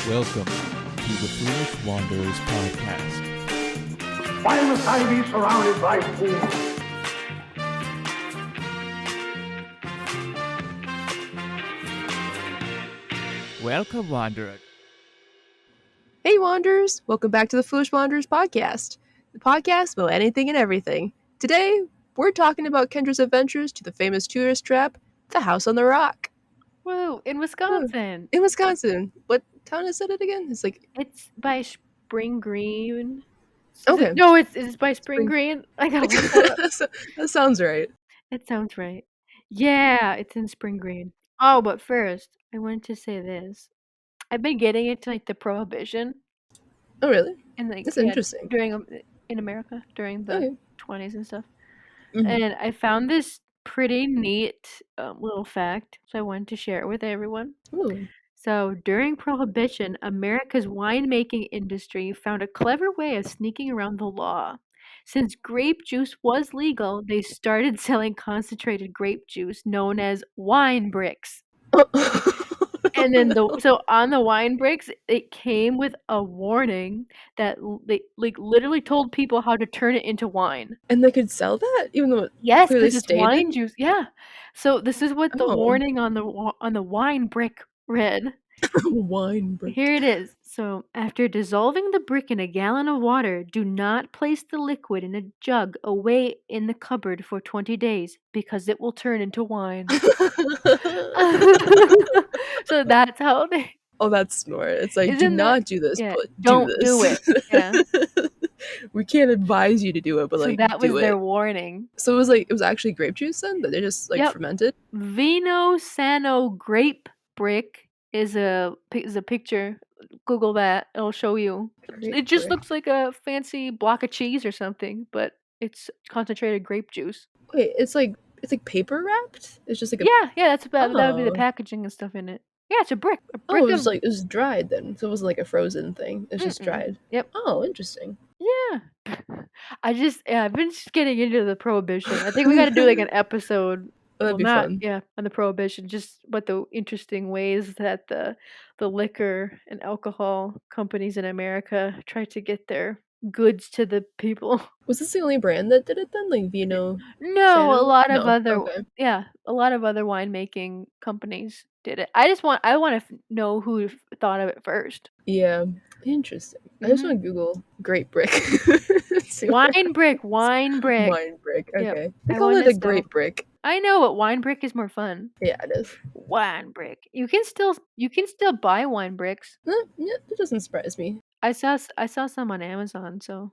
Welcome to the Foolish Wanderers podcast. Why must I be surrounded by fools? Welcome, Wanderer. Hey Wanderers! Welcome back to the Foolish Wanderers podcast. The podcast about anything and everything. Today, we're talking about Kendra's adventures to the famous tourist trap, the House on the Rock. Woo, in Wisconsin. In Wisconsin. What town is it again? It's like... It's by Spring Green. Okay. It's by Spring Green. I gotta look that up. That sounds right. It sounds right. Yeah, it's in Spring Green. Oh, but first, I wanted to say this. I've been getting into like the Prohibition. Oh, really? And like That's interesting. in America during the Okay. 20s and stuff. Mhm. And I found this pretty neat little fact, so I wanted to share it with everyone. Ooh. So, during Prohibition, America's winemaking industry found a clever way of sneaking around the law. Since grape juice was legal, they started selling concentrated grape juice known as wine bricks. And then so on the wine bricks, it came with a warning that they like literally told people how to turn it into wine. And they could sell that? Even though it Yes, clearly because it's stated? wine juice. Yeah. So this is what the Oh. warning on the wine brick read. Wine brick. Here it is. So, after dissolving the brick in a gallon of water, do not place the liquid in a jug away in the cupboard for 20 days because it will turn into wine. So that's how they... Oh, that's smart. It's like, do Isn't that- not do this, yeah, but don't do this. do it. Yeah. We can't advise you to do it, but So like, that was do their it. warning. So it was actually grape juice then that they just like Yep. fermented. Vino Sano grape brick is a picture. Google that. It'll show you. It just looks like a fancy block of cheese or something, but it's concentrated grape juice. Wait, it's like paper wrapped. It's just like a Yeah, that's about that would be the Oh. packaging and stuff in it. Yeah, it's a brick. A oh, brick it was of, it was dried then, so it wasn't like a frozen thing. It's just Mm-mm. dried. Yep. Oh, interesting. Yeah. I've been just getting into the Prohibition. I think we got to do like an episode. Oh, that'd be not fun. yeah, on the Prohibition, just what the interesting ways that the liquor and alcohol companies in America tried to get their goods to the people. Was this the only brand that did it then? Like Vino? No, Sano? a lot of No, other okay. a lot of other winemaking companies did it. I want to know who thought of it first. Yeah, interesting. I just Mhm. want to Google grape brick. See Wine brick. Wine brick. Yep. Okay. They I call wanna it a know. grape brick. I know, but wine brick is more fun. Yeah, it is. Wine brick. You can still buy wine bricks. Yeah, it doesn't surprise me. I saw some on Amazon, so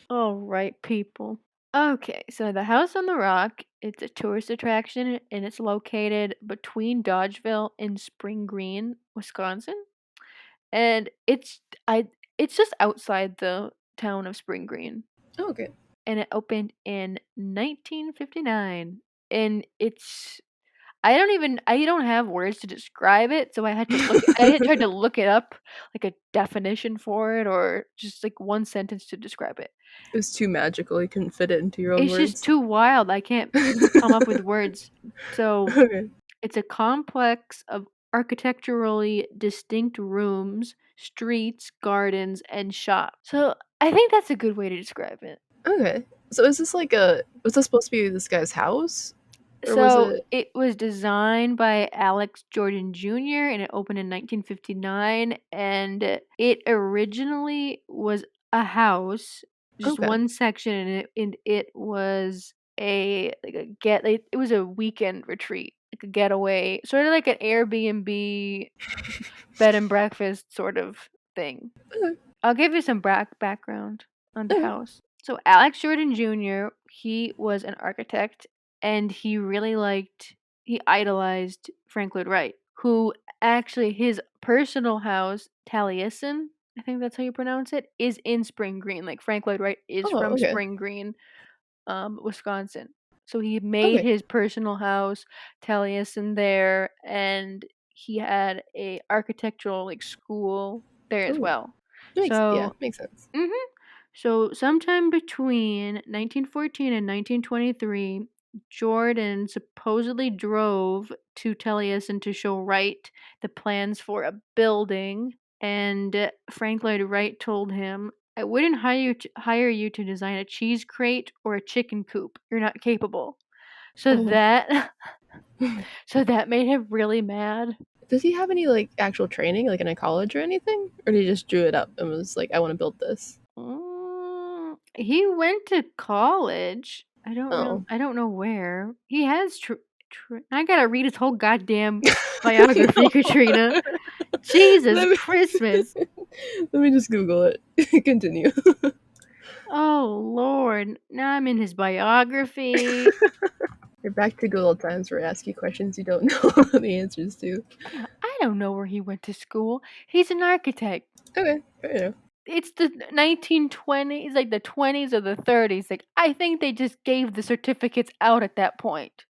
all right, people. Okay, so the House on the Rock, it's a tourist attraction and it's located between Dodgeville and Spring Green, Wisconsin. And it's just outside the town of Spring Green. Oh, okay. And it opened in 1959. And it's I don't have words to describe it, so I had tried to look it up, like a definition for it or just like one sentence to describe it. It was too magical. You couldn't fit it into your own It's words. just too wild. I can't come up with words. So Okay. it's a complex of architecturally distinct rooms, streets, gardens, and shops. So I think that's a good way to describe it. Okay. So is this was this supposed to be this guy's house? Or So was it... it was designed by Alex Jordan Jr. and it opened in 1959. And it originally was a house, just Okay. one section, and it was it was a weekend retreat, like a getaway, sort of like an Airbnb bed and breakfast sort of thing. Okay. I'll give you some background on the Okay. house. So Alex Jordan Jr., he was an architect and he idolized Frank Lloyd Wright, who actually his personal house, Taliesin, I think that's how you pronounce it, is in Spring Green. Like Frank Lloyd Wright is Oh, from okay. Spring Green, Wisconsin. So he made his personal house, Taliesin, there, and he had a architectural like school there as Ooh. well. Makes sense. So sometime between 1914 and 1923, Jordan supposedly drove to Taliesin to show Wright the plans for a building, and Frank Lloyd Wright told him, "I wouldn't hire you to design a cheese crate or a chicken coop. You're not capable." So Oh. that so that made him really mad. Does he have any like actual training, like in a college or anything, or did he just drew it up and was like, "I want to build this"? He went to college. Oh. I don't know where. He has I gotta read his whole goddamn I biography, know. Katrina. Jesus Let me, Christmas. let me just Google it. Continue. Oh Lord. Now I'm in his biography. You're back to good old times where I ask you questions you don't know the answers to. I don't know where he went to school. He's an architect. Okay, fair enough. It's the 1920s, like the 20s or the 30s. Like I think they just gave the certificates out at that point.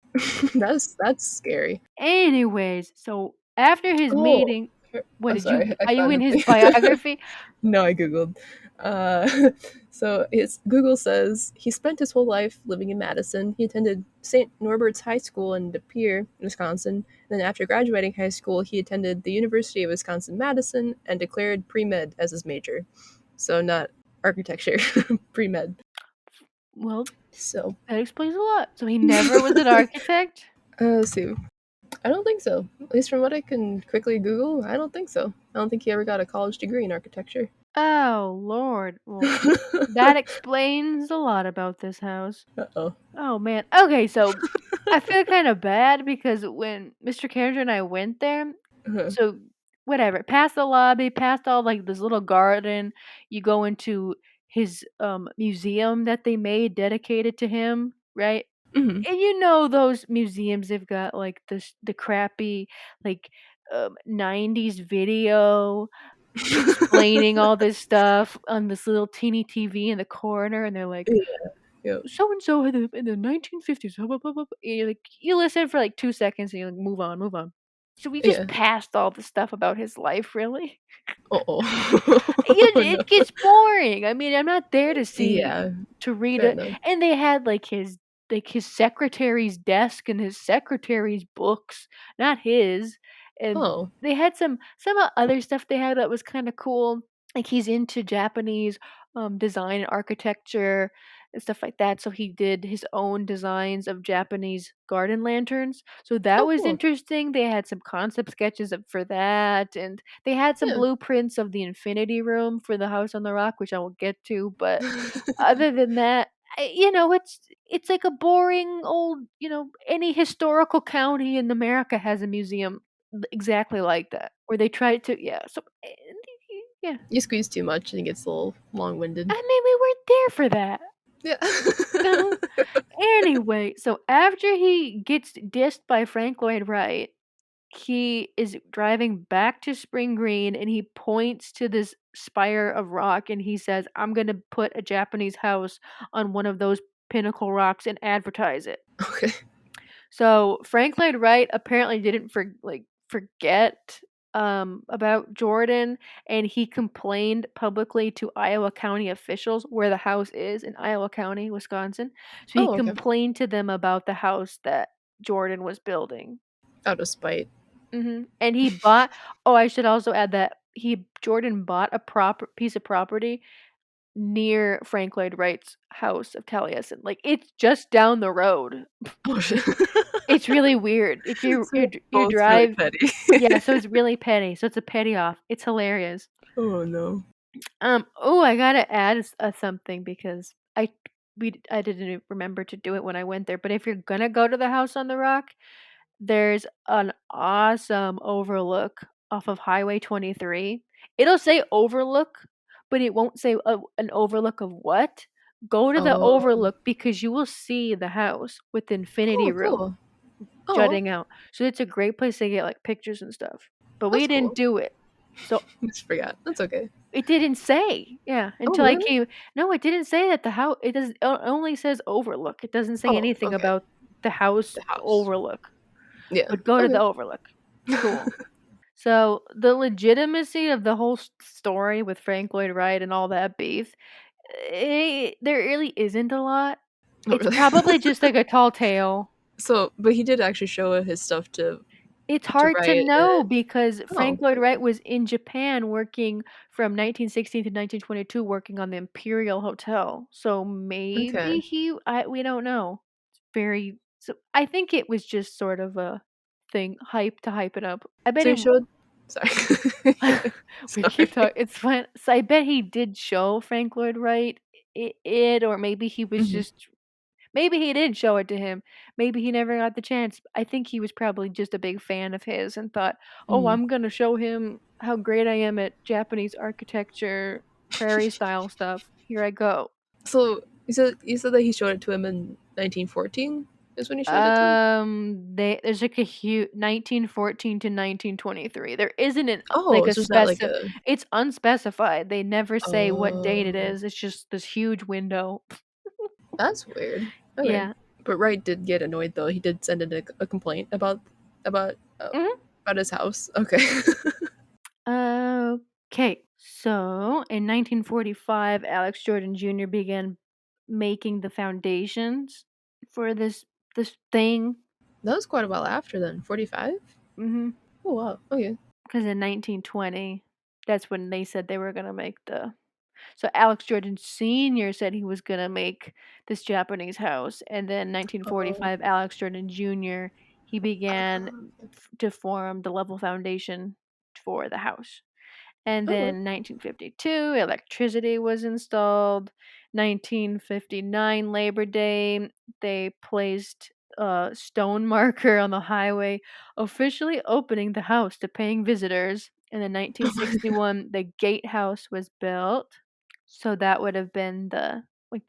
That's scary. Anyways, so after his Oh, meeting, what I'm did you? sorry. I Are you found in a his thing. biography? No, I googled. So his Google says he spent his whole life living in Madison. He attended St. Norbert's High School in De Pere, Wisconsin. Then, after graduating high school, he attended the University of Wisconsin-Madison and declared pre-med as his major. So not architecture, pre-med. Well, So that explains a lot. So he never was an architect. let's see. I don't think so. At least from what I can quickly Google, I don't think so. I don't think he ever got a college degree in architecture. Oh Lord. Well, that explains a lot about this house. Uh-oh. Oh man. Okay, so I feel kind of bad because when Mr. Kendra and I went there, Uh-huh. so whatever, past the lobby, past all like this little garden, you go into his museum that they made dedicated to him, right? Mhm. And you know those museums, they've got like the crappy like 90s video explaining all this stuff on this little teeny TV in the corner, and they're like, Yeah. Yep. so and so in the 1950s. Blah, blah, blah, blah. And you're like, you listen for like 2 seconds and you like move on, move on. So we just Yeah. passed all the stuff about his life, really. Uh-oh. Oh, no. It gets boring. I mean, I'm not there to see Yeah, to read fair it. enough. And they had like his secretary's desk and his secretary's books, not his. And Oh. they had some other stuff they had that was kind of cool. Like he's into Japanese design and architecture and stuff like that. So he did his own designs of Japanese garden lanterns. So that Oh, was cool. interesting. They had some concept sketches for that, and they had some Yeah. blueprints of the infinity room for the house on the rock, which I will get to. But other than that, it's like a boring old, any historical county in America has a museum exactly like that, where they try to, yeah. So, yeah. You squeeze too much and it gets a little long-winded. I mean, we weren't there for that. Yeah. No. Anyway, so after he gets dissed by Frank Lloyd Wright, he is driving back to Spring Green and he points to this spire of rock and he says, "I'm going to put a Japanese house on one of those pinnacle rocks and advertise it." Okay. So Frank Lloyd Wright apparently didn't forget about Jordan, and he complained publicly to Iowa County officials where the house is in Iowa County, Wisconsin. So he Oh, okay. complained to them about the house that Jordan was building. Out of spite. And he bought. Oh, I should also add that Jordan bought a piece of property near Frank Lloyd Wright's house of Taliesin. Like it's just down the road. Oh, shit. It's really weird. Like So you both really drive. petty. Yeah, so it's really petty. So it's a petty off. It's hilarious. Oh, no. Oh, I gotta add something because I didn't remember to do it when I went there. But if you're gonna go to the house on the rock, there's an awesome overlook off of Highway 23. It'll say overlook, but it won't say an overlook of what. Go to the Oh. overlook because you will see the house with the infinity Oh, room cool. Oh, jutting out. So it's a great place to get like pictures and stuff. But we that's didn't cool. do it. So I just forgot. That's okay. it didn't say. Yeah, Oh, until I really? came. No, it didn't say that the house. It does. It only says overlook. It doesn't say Oh, anything okay. about the house The house. overlook. Yeah. But go to Okay. the overlook. Cool. So the legitimacy of the whole story with Frank Lloyd Wright and all that beef, there really isn't a lot. Oh, It's really? probably just like a tall tale. So, but he did actually show his stuff It's to hard to Wright. know because Oh, Frank Lloyd okay. Wright was in Japan working from 1916 to 1922 working on the Imperial Hotel. So maybe Okay. we don't know. It's very so I think it was just sort of a thing hype to hype it up. I bet So he him showed. Sorry. we keep Sorry. talking. It's fun. So I bet he did show Frank Lloyd Wright it, or maybe he was Hmm. just maybe he did show it to him. Maybe he never got the chance. I think he was probably just a big fan of his and thought, "Oh, Hmm. I'm gonna show him how great I am at Japanese architecture, prairie style stuff. Here I go." So you said that he showed it to him in 1914 is when he showed it to him. There's like a huge 1914 to 1923. There isn't an like Oh, a so is that like a? it's unspecified. They never say what date it Oh, is. It's just this huge window. that's weird. Okay, Yeah. but Wright did get annoyed though. He did send in a complaint about uh, Mhm. about his house. Okay. Okay. So, in 1945, Alex Jordan Jr. began making the foundations for this thing. That was quite a while after then. 45. Mhm. Oh wow. Okay. Cuz in 1920, that's when they said they were going to make the So Alex Jordan Sr. said he was going to make this Japanese house, and then Oh. 1945 Alex Jordan Jr. he began to form the level foundation for the house. And Okay. then 1952 electricity was installed. 1959 Labor Day they placed a stone marker on the highway officially opening the house to paying visitors. And then Okay. 1961 the gatehouse was built. So that would have been the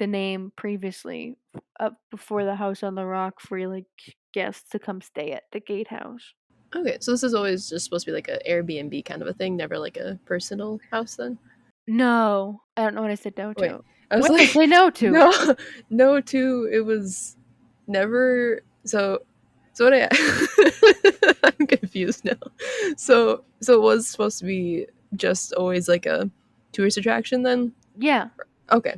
name previously up before the house on the rock for like guests to come stay at the gatehouse. Okay. So this is always just supposed to be like a Airbnb kind of a thing, never like a personal house then. No, I don't know what I said no Wait, to. I was What did I like, say no to? no, no. To it was never. So what I I'm confused now. So it was supposed to be just always like a tourist attraction then. Yeah, Okay,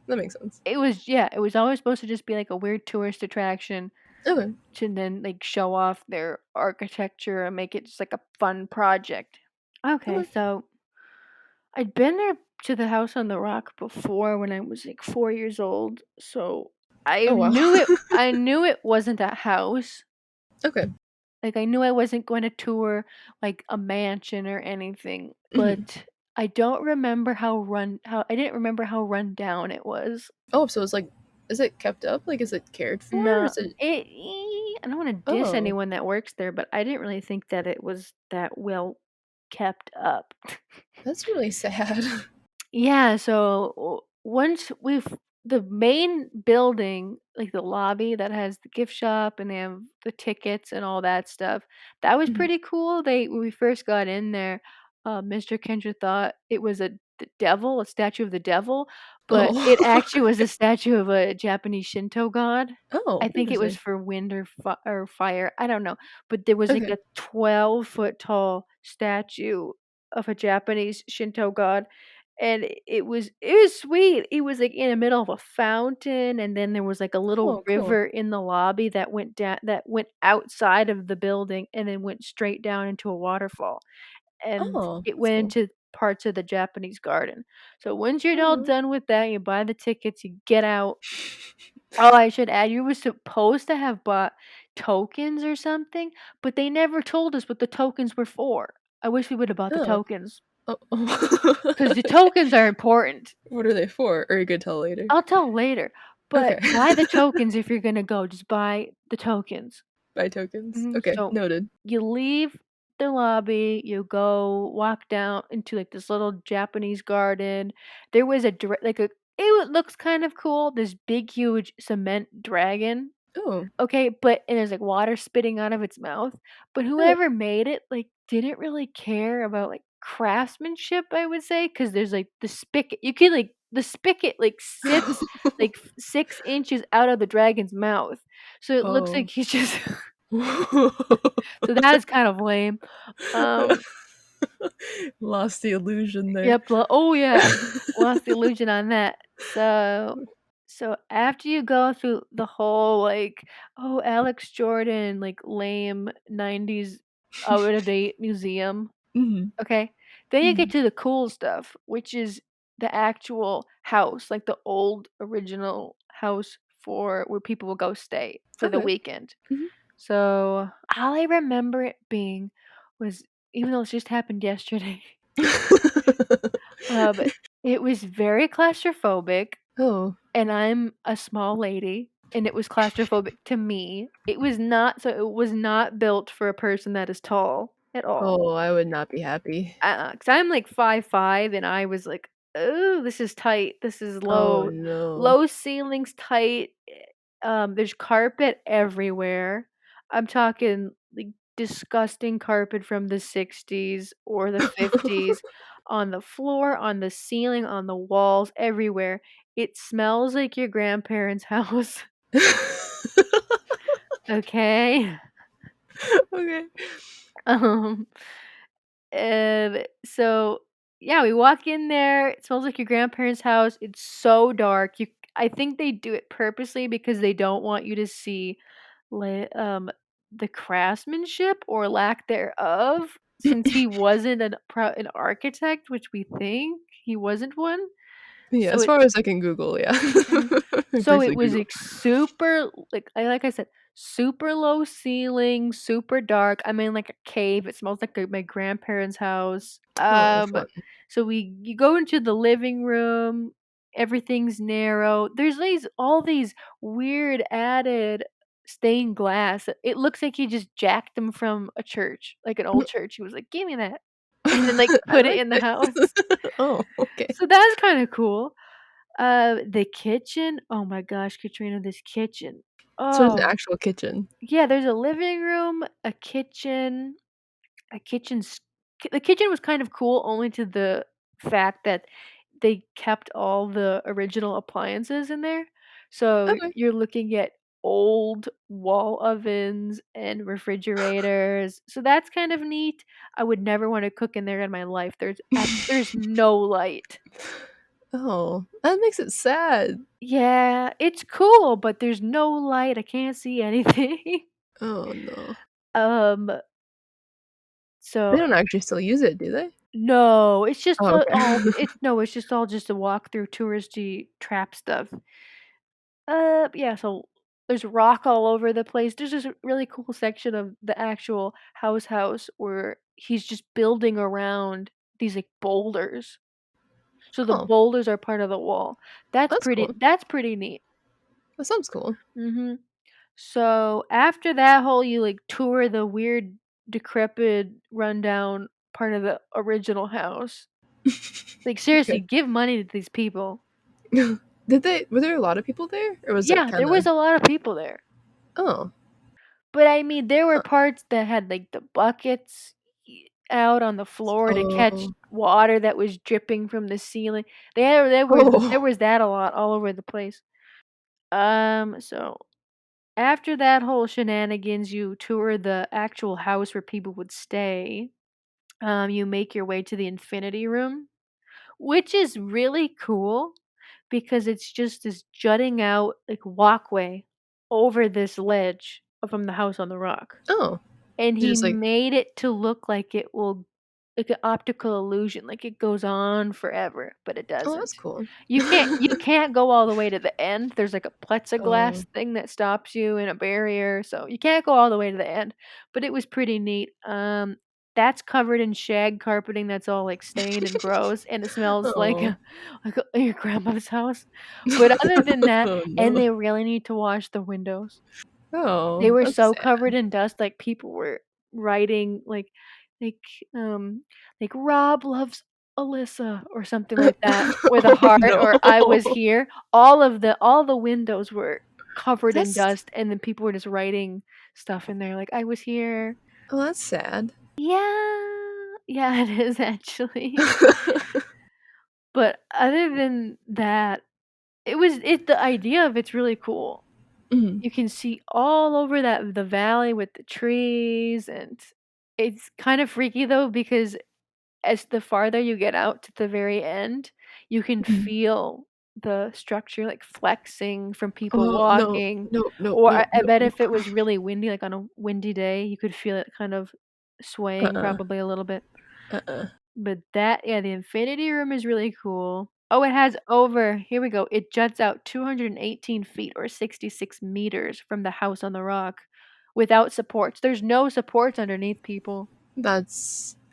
that makes sense. it was always supposed to just be like a weird tourist attraction Okay. to then like show off their architecture and make it just like a fun project. Okay, Okay. so I'd been there to the house on the rock before when I was like 4 years old. So Oh wow. I knew it wasn't a house. Okay. Like I knew I wasn't going to tour like a mansion or anything, Hmm. but I didn't remember how run down it was. Oh, so it's like, is it kept up? Like, is it cared for? No, Is it? I don't want to diss Oh, anyone that works there, but I didn't really think that it was that well kept up. that's really sad. Yeah, so once the main building, like the lobby that has the gift shop and they have the tickets and all that stuff, that was Mhm. pretty cool. When we first got in there, Mr. Kendra thought it was the devil, a statue of the devil, but it actually Oh. was a statue of a Japanese Shinto god. I Oh, think it was interesting. for wind or fire. I don't know, but there was like Okay. a 12-foot tall statue of a Japanese Shinto god, and it was sweet. It was, like, in the middle of a fountain, and then there was, like, a little Oh, cool. river in the lobby that went outside of the building and then went straight down into a waterfall, and Oh, it that's went cool. into parts of the Japanese garden. So once you're all Oh. done with that, you buy the tickets, you get out. Oh, I should add, you were supposed to have bought tokens or something, but they never told us what the tokens were for. I wish we would have bought the Oh. tokens Oh. Oh. because the tokens are important. What are they for? Or you could tell later. I'll tell later, but Okay. buy the tokens if you're gonna go, just buy the tokens. Buy tokens. Okay, So, noted. you leave the lobby, you go walk down into, like, this little Japanese garden. There was a dra like, a it looks kind of cool, this big, huge cement dragon. Oh. Okay, and there's, like, water spitting out of its mouth, but Okay. whoever made it, like, didn't really care about, like, craftsmanship, I would say, because there's, like, the spigot the spigot, like, sits, like, 6 inches out of the dragon's mouth, so it looks Oh. like he's just so that is kind of lame. Um, Lost the illusion there. yep, oh, yeah, lost the illusion on that. So after you go through the whole like, oh, Alex Jordan, like lame 90s out of date museum, Mhm. okay? Then you get Mhm. to the cool stuff, which is the actual house, like the old original house for where people will go stay for the Okay. weekend. Mhm. So all I remember it being was, even though it just happened yesterday, but it was very claustrophobic, Oh. and I'm a small lady, and it was claustrophobic to me. It was not built for a person that is tall at all. Oh, I would not be happy. 'Cause I'm like 5'5", and I was like, "Oh, this is tight. This is Oh, low. no. Low ceilings, tight." There's carpet everywhere. I'm talking like disgusting carpet from the 60s or the 50s on the floor, on the ceiling, on the walls, everywhere. It smells like your grandparents' house. Okay? Okay. Um so yeah, we walk in there. It smells like your grandparents' house. It's so dark. I think they do it purposely because they don't want you to see li- um the craftsmanship or lack thereof. Since he wasn't an architect, which we think he wasn't one. Yeah, So as it far as I can Google, yeah. Mhm. So it Briefly was Google. like super, like I said, super low ceiling, super dark. I'm in like a cave. It smells like my grandparents' house. Oh, fun. So you go into the living room. Everything's narrow. There's all these weird added stained glass. It looks like he just jacked them from a church, like an old church. He was like, "Give me that," and then like I put it like in the house. this. Oh, okay. So that's kind of cool. The kitchen, oh my gosh, Katrina, this kitchen. So there's an Oh, actual kitchen. yeah, there's a living room, a kitchen, a kitchen's the kitchen was kind of cool only to the fact that they kept all the original appliances in there. So Okay. you're looking at old wall ovens and refrigerators. So that's kind of neat. I would never want to cook in there in my life. There's no light. Oh, that makes it sad. Yeah, it's cool, but there's no light. I can't see anything. Oh, no. Um, They so don't actually still use it, do they? no, it's just Oh, okay. it's just all just a walk through touristy trap stuff. Yeah, so there's rock all over the place. There's this really cool section of the actual house where he's just building around these like boulders. So the Oh, boulders are part of the wall. that's cool. That's pretty neat. That sounds cool. Mhm. So after that whole you like tour the weird, decrepit, rundown part of the original house. Like seriously, Okay. give money to these people. Were there a lot of people there? Or was it Yeah, there was kinda a lot of people there. Oh, But I mean, there were huh. parts that had like the buckets out on the floor to catch Oh. water that was dripping from the ceiling. There Oh. was that a lot all over the place. So after that whole shenanigans, you tour the actual house where people would stay. You make your way to the infinity room, which is really cool because it's just this jutting out like walkway over this ledge from the house on the rock. Oh. And You he just, like made it to look like it will like an optical illusion, like it goes on forever, but it Oh, that's doesn't. cool. You can't go all the way to the end. There's like a Oh. plexiglass thing that stops you and a barrier, so you can't go all the way to the end. But it was pretty neat. That's covered in shag carpeting that's all like stained and gross, and it smells like Oh. your grandmother's house. But other than that, Oh, and no. they really need to wash the windows. They Oh, were that's so sad. covered in dust, like, people were writing, like, um, like, "Rob loves Alyssa," or something like that, with a Oh, heart, no. or "I was here." All the windows were covered in That's dust, and then people were just writing stuff in there, like, "I was here." oh, that's sad. Yeah. Yeah, it is actually. But other than that, the idea of it's really cool. Mhm. You can see all over the valley with the trees, and it's kind of freaky though because as the farther you get out to the very end, you can Mhm. feel the structure like flexing from people Oh, no, walking. no, no, Or no, I no, bet no. if it was really windy, like on a windy day, you could feel it kind of swaying Uh-uh, probably a little bit. uh-uh. But that, yeah, the infinity room is really cool. Oh, it has over, here we go. It juts out 218 feet or 66 meters from the house on the rock without supports. There's no supports underneath, people.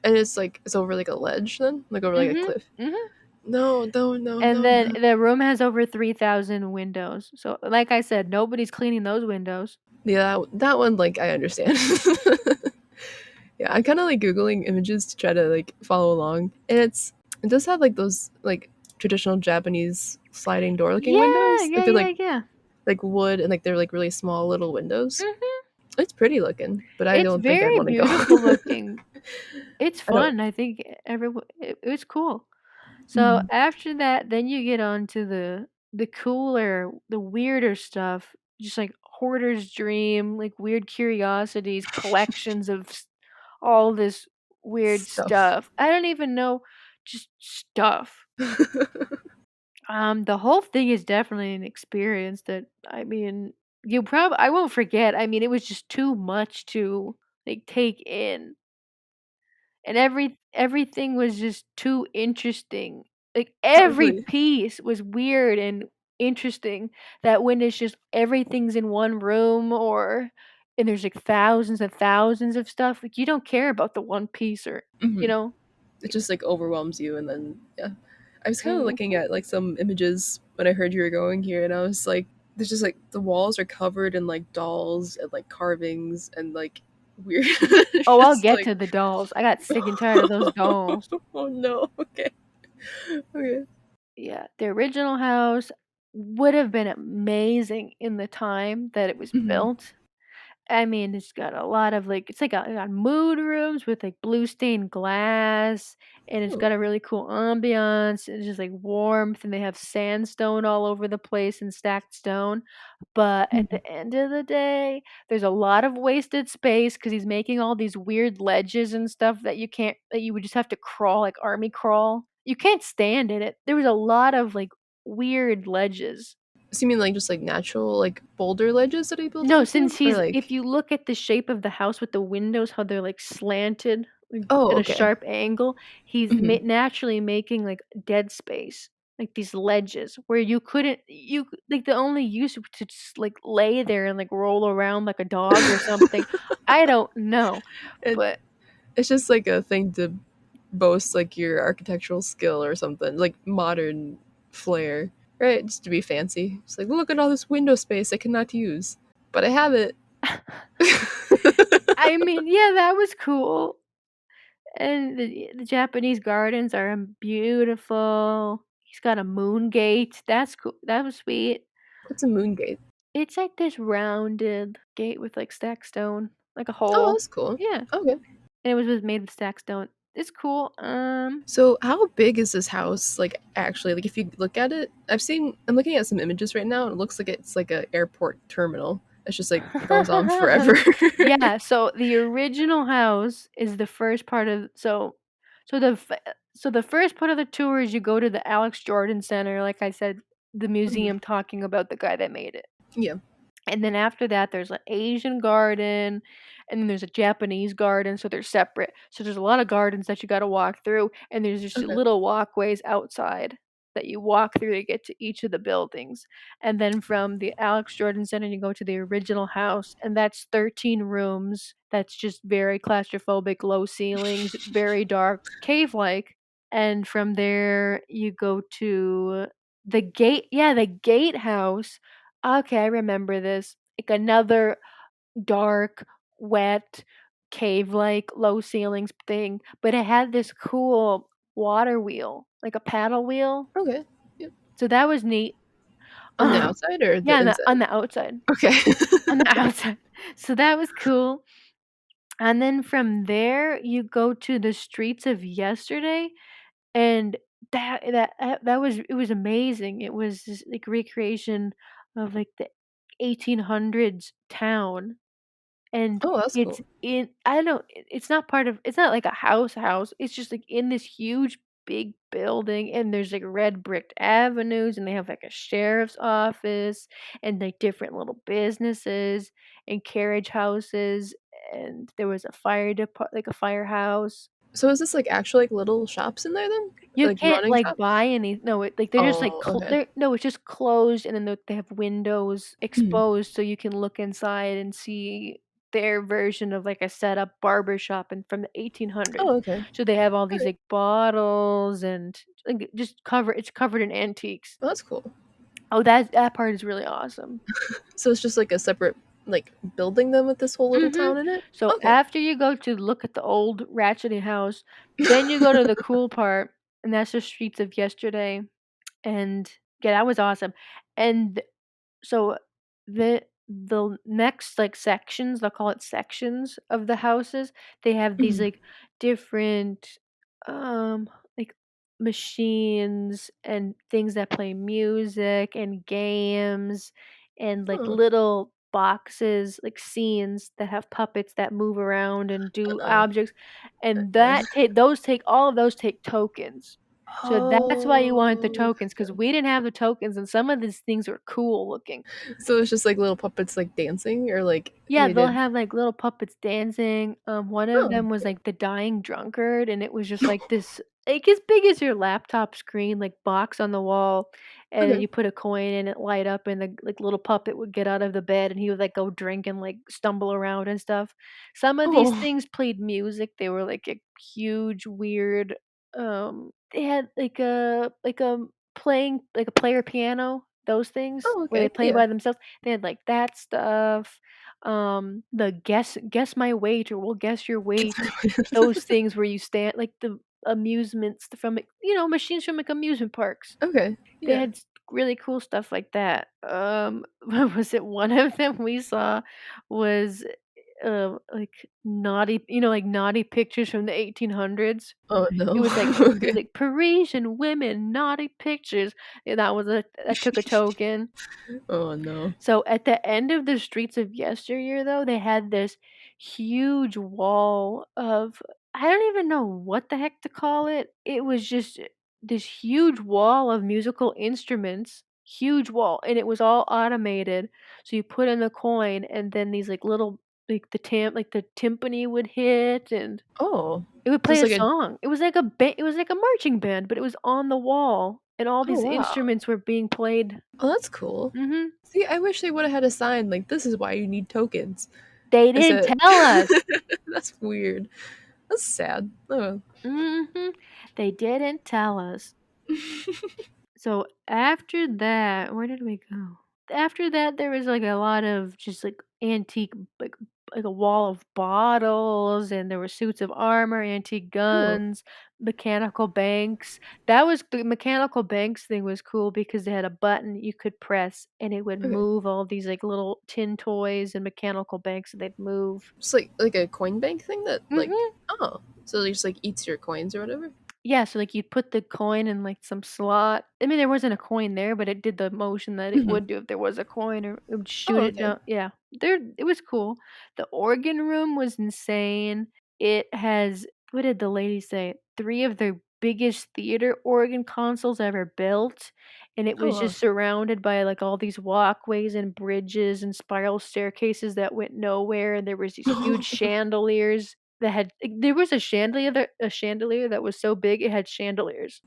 And it's like, it's over like a ledge then? Like over like a Mhm. cliff? Mhm. No, no, no, And no, then no. the room has over 3,000 windows. So, like I said, nobody's cleaning those windows. Yeah, that one, like, I understand. Yeah, I'm kind of like Googling images to try to like follow along. And it does have like those like traditional Japanese sliding door looking Yeah, windows. Like yeah, they're yeah, yeah. like wood and like they're like really small little windows. Mhm. It's pretty looking, but I It's don't think I'd very want to go. beautiful looking. It's I don't. fun. I think everyone it was cool. So Mhm. after that, then you get on to the cooler, the weirder stuff, just like hoarder's dream, like weird curiosities, collections of all this weird Stuff. stuff. I don't even know, just stuff. The whole thing is definitely an experience that I mean, I won't forget. I mean, it was just too much to like take in. And everything was just too interesting. Like every Probably. piece was weird and interesting that when it's just everything's in one room or and there's like thousands and thousands of stuff, like you don't care about the one piece or you Hmm. know. It just like overwhelms you, and then yeah. I was kind of Mhm. looking at like some images when I heard you were going here, and I was like, there's just like the walls are covered in like dolls and like carvings and like weird. It's Oh, I'll just get like, to the dolls. I got sick and tired of those dolls. oh no. Okay. Okay. Yeah, the original house would have been amazing in the time that it was Hmm. built. I mean, it's got a lot of like it's like got mood rooms with like blue stained glass, and it's Oh. got a really cool ambiance. It's just like warmth, and they have sandstone all over the place and stacked stone. But at Mhm. the end of the day, there's a lot of wasted space because he's making all these weird ledges and stuff that you would just have to crawl like army crawl. You can't stand in it. There was a lot of like weird ledges. So you mean like just like natural like boulder ledges that he built it No, into, since or he's if like? you look at the shape of the house with the windows, how they're, like, slanted, like, Oh, at a okay. sharp angle, he's Hmm. naturally making, like, dead space, like, these ledges where you couldn't you c like, the only use was to just, like, lay there and, like, roll around like a dog or something. I don't know, it, but it's just like a thing to boast like your architectural skill or something, like modern flair, right? Just to be fancy. It's like, look at all this window space I cannot use, but I have it. I mean, yeah, that was cool, and the Japanese gardens are, beautiful. He's got a moon gate, that's cool that was sweet. What's a moon gate? It's like this rounded gate with, like, stacked stone, like a Oh, hole. that's cool. Yeah, Okay. and it was made with stacked stone. It's cool, So how big is this house? Like actually, like if you look at it, I'm looking at some images right now, and it looks like it's like a airport terminal. It's just like goes on forever. Yeah, so the original house is the first part of so the f so the first part of the tour is you go to the Alex Jordan Center, like I said, the Mhm. museum talking about the guy that made it. Yeah. And then after that, there's an Asian garden, and then there's a Japanese garden, so they're separate. So there's a lot of gardens that you gotta walk through, and there's just Okay. little walkways outside that you walk through to get to each of the buildings. And then from the Alex Jordan Center, you go to the original house, and that's 13 rooms. That's just very claustrophobic, low ceilings, very dark, cave-like. And from there, you go to the gatehouse. Okay, I remember this. Like another dark, wet, cave-like, low ceilings thing, but it had this cool water wheel, like a paddle wheel. Okay. Yeah. So that was neat. On the outside or Yeah, the inside? on the outside. Okay. On the outside. So that was cool. And then from there, you go to the streets of yesterday, and that was it was amazing. It was this, like, recreation of, like, the 1800s town, and Oh, that's it's cool. in I don't know, it's not part of it's not like a house, it's just, like, in this huge big building, and there's like red bricked avenues, and they have like a sheriff's office and like different little businesses and carriage houses, and there was a like a firehouse. So is this like actually like little shops in there then? You Like can't, running like, shops? buy any no, like, they're just, like, Oh, okay. they're no, it's just closed, and then they have windows Mhm. exposed so you can look inside and see their version of, like, a set-up barber shop and from the 1800s. Oh, okay. So they have all these, Alright. like, bottles and, like, it's covered in antiques. Well, that's cool. Oh, that part is really awesome. So it's just like a separate like building then with this whole little Mhm. town in it? So Okay. after you go to look at the old ratchety house, then you go to the cool part, and that's the streets of yesterday, and yeah, that was awesome. And so the next like sections, they'll call it sections of the houses, they have these Mhm. like different um like machines and things that play music and games and like Huh. little boxes, like scenes that have puppets that move around and do Oh, objects, and okay. all of those take tokens. So that's why you want the Oh, tokens, because we didn't have the tokens, and some of these things were cool looking. so it's just like little puppets like dancing or like Yeah, they'll animated. have, like, little puppets dancing, one of Oh, them was, like, the dying drunkard, and it was just, like, this like, as big as your laptop screen, like, box on the wall, and then okay. you put a coin in it, light up, and the, like, little puppet would get out of the bed, and he would, like, go drink and, like, stumble around and stuff. Some of these Oh, things played music, they were, like, a huge, weird, they had, like a playing like a player piano, those things, oh, where they okay. play Yeah. by themselves, they had, like, that stuff. The guess my weight or we'll guess your weight. Those things where you stand like the amusements from machines from like amusement parks. Okay. They Yeah. had really cool stuff like that. What was it? One of them we saw was like naughty pictures from the 1800s. Oh It no. was like it was Okay. like Parisian women naughty pictures. Yeah, that took a token. Oh no. So at the end of the streets of yesteryear, though, they had this huge wall of I don't even know what the heck to call it. It was just this huge wall of musical instruments, huge wall, and it was all automated. So you put in the coin, and then these like little like the timpani would hit, and Oh. it would So play it's a like a song. It was like a marching band, but it was on the wall, and all oh these wow. instruments were being played. Oh, that's cool. Mhm. See, I wish they would have had a sign like this is why you need tokens. They Is didn't it tell us. that's weird. That's sad. Oh. Mhm. They didn't tell us. So after that, where did we go? After that, there was like a lot of just like antique, like a wall of bottles, and there were suits of armor, antique Oh, guns, mechanical banks. That was the mechanical banks thing was cool because they had a button you could press, and it would okay. move all these like little tin toys and mechanical banks, and they'd move. Just like a coin bank thing that like Mhm. oh, so it just like eats your coins or whatever? Yeah, so, like, you'd put the coin in, like, some slot. I mean, there wasn't a coin there, but it did the motion that it Mhm. would do if there was a coin, or it would shoot Oh, it okay. down. Yeah. It was cool. The organ room was insane. It has what did the lady say? 3 of the biggest theater organ consoles ever built, and it Oh, was wow. just surrounded by, like, all these walkways and bridges and spiral staircases that went nowhere, and there was these huge chandeliers that had there was a chandelier that was so big it had chandeliers.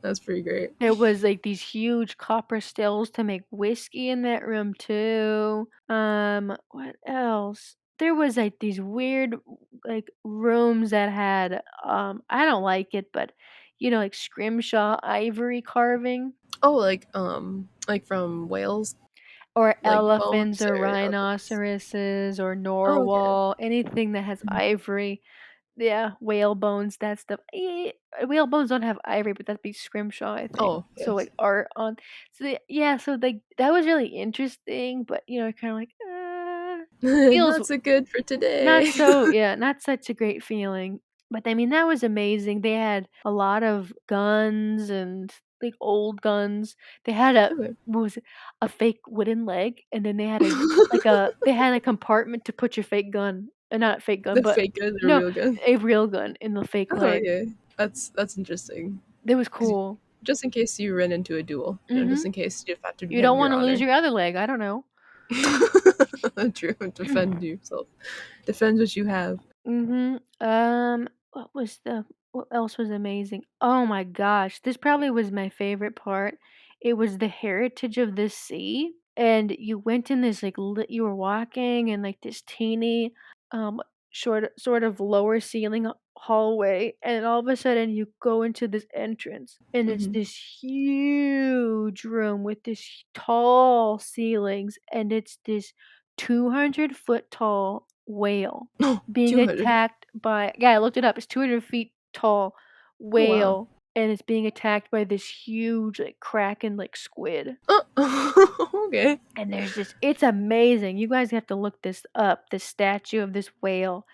That's pretty great. There was, like, these huge copper stills to make whiskey in that room too. What else? There was, like, these weird, like, rooms that had, I don't like it, but, like, scrimshaw ivory carving Oh, like from whales, or like elephants bones or or elephants? rhinoceroses or Oh, okay. narwhal, anything that has Mhm. ivory. Yeah, whale bones, that stuff. Whale bones don't have ivory, but that'd be scrimshaw, I think. Oh, So, yes. like, art on yeah, so, like, that was really interesting, but, kinda like, feels Not so good for not today. so yeah, not such a great feeling. But, I mean, that was amazing. They had a lot of guns and, like, old guns. They had Okay. what was it? A fake wooden leg, and then they had a compartment to put your fake gun not fake gun, The but fake gun or no, real gun? a real gun in the fake Oh, leg. okay. That's interesting. It was 'Cause cool. just in case you run into a duel, just Mhm. in case you have to You don't defend your wanna lose honor. your other leg, I don't know. True, defend yourself. Defend what you have. Mhm. What else was amazing? Oh my gosh, this probably was my favorite part. It was the heritage of the sea, and you went in this you were walking in like this teeny, um, sort of lower ceiling hallway, and all of a sudden you go into this entrance, and it's Mhm. this huge room with this tall ceilings, and it's this 200-foot tall whale being 200. attacked by yeah, I looked it up. It's 200 feet tall Oh, wow. whale, and it's being attacked by this huge, like, kraken, like, squid. Oh, okay. And there's this it's amazing. You guys have to look this up, the statue of this whale,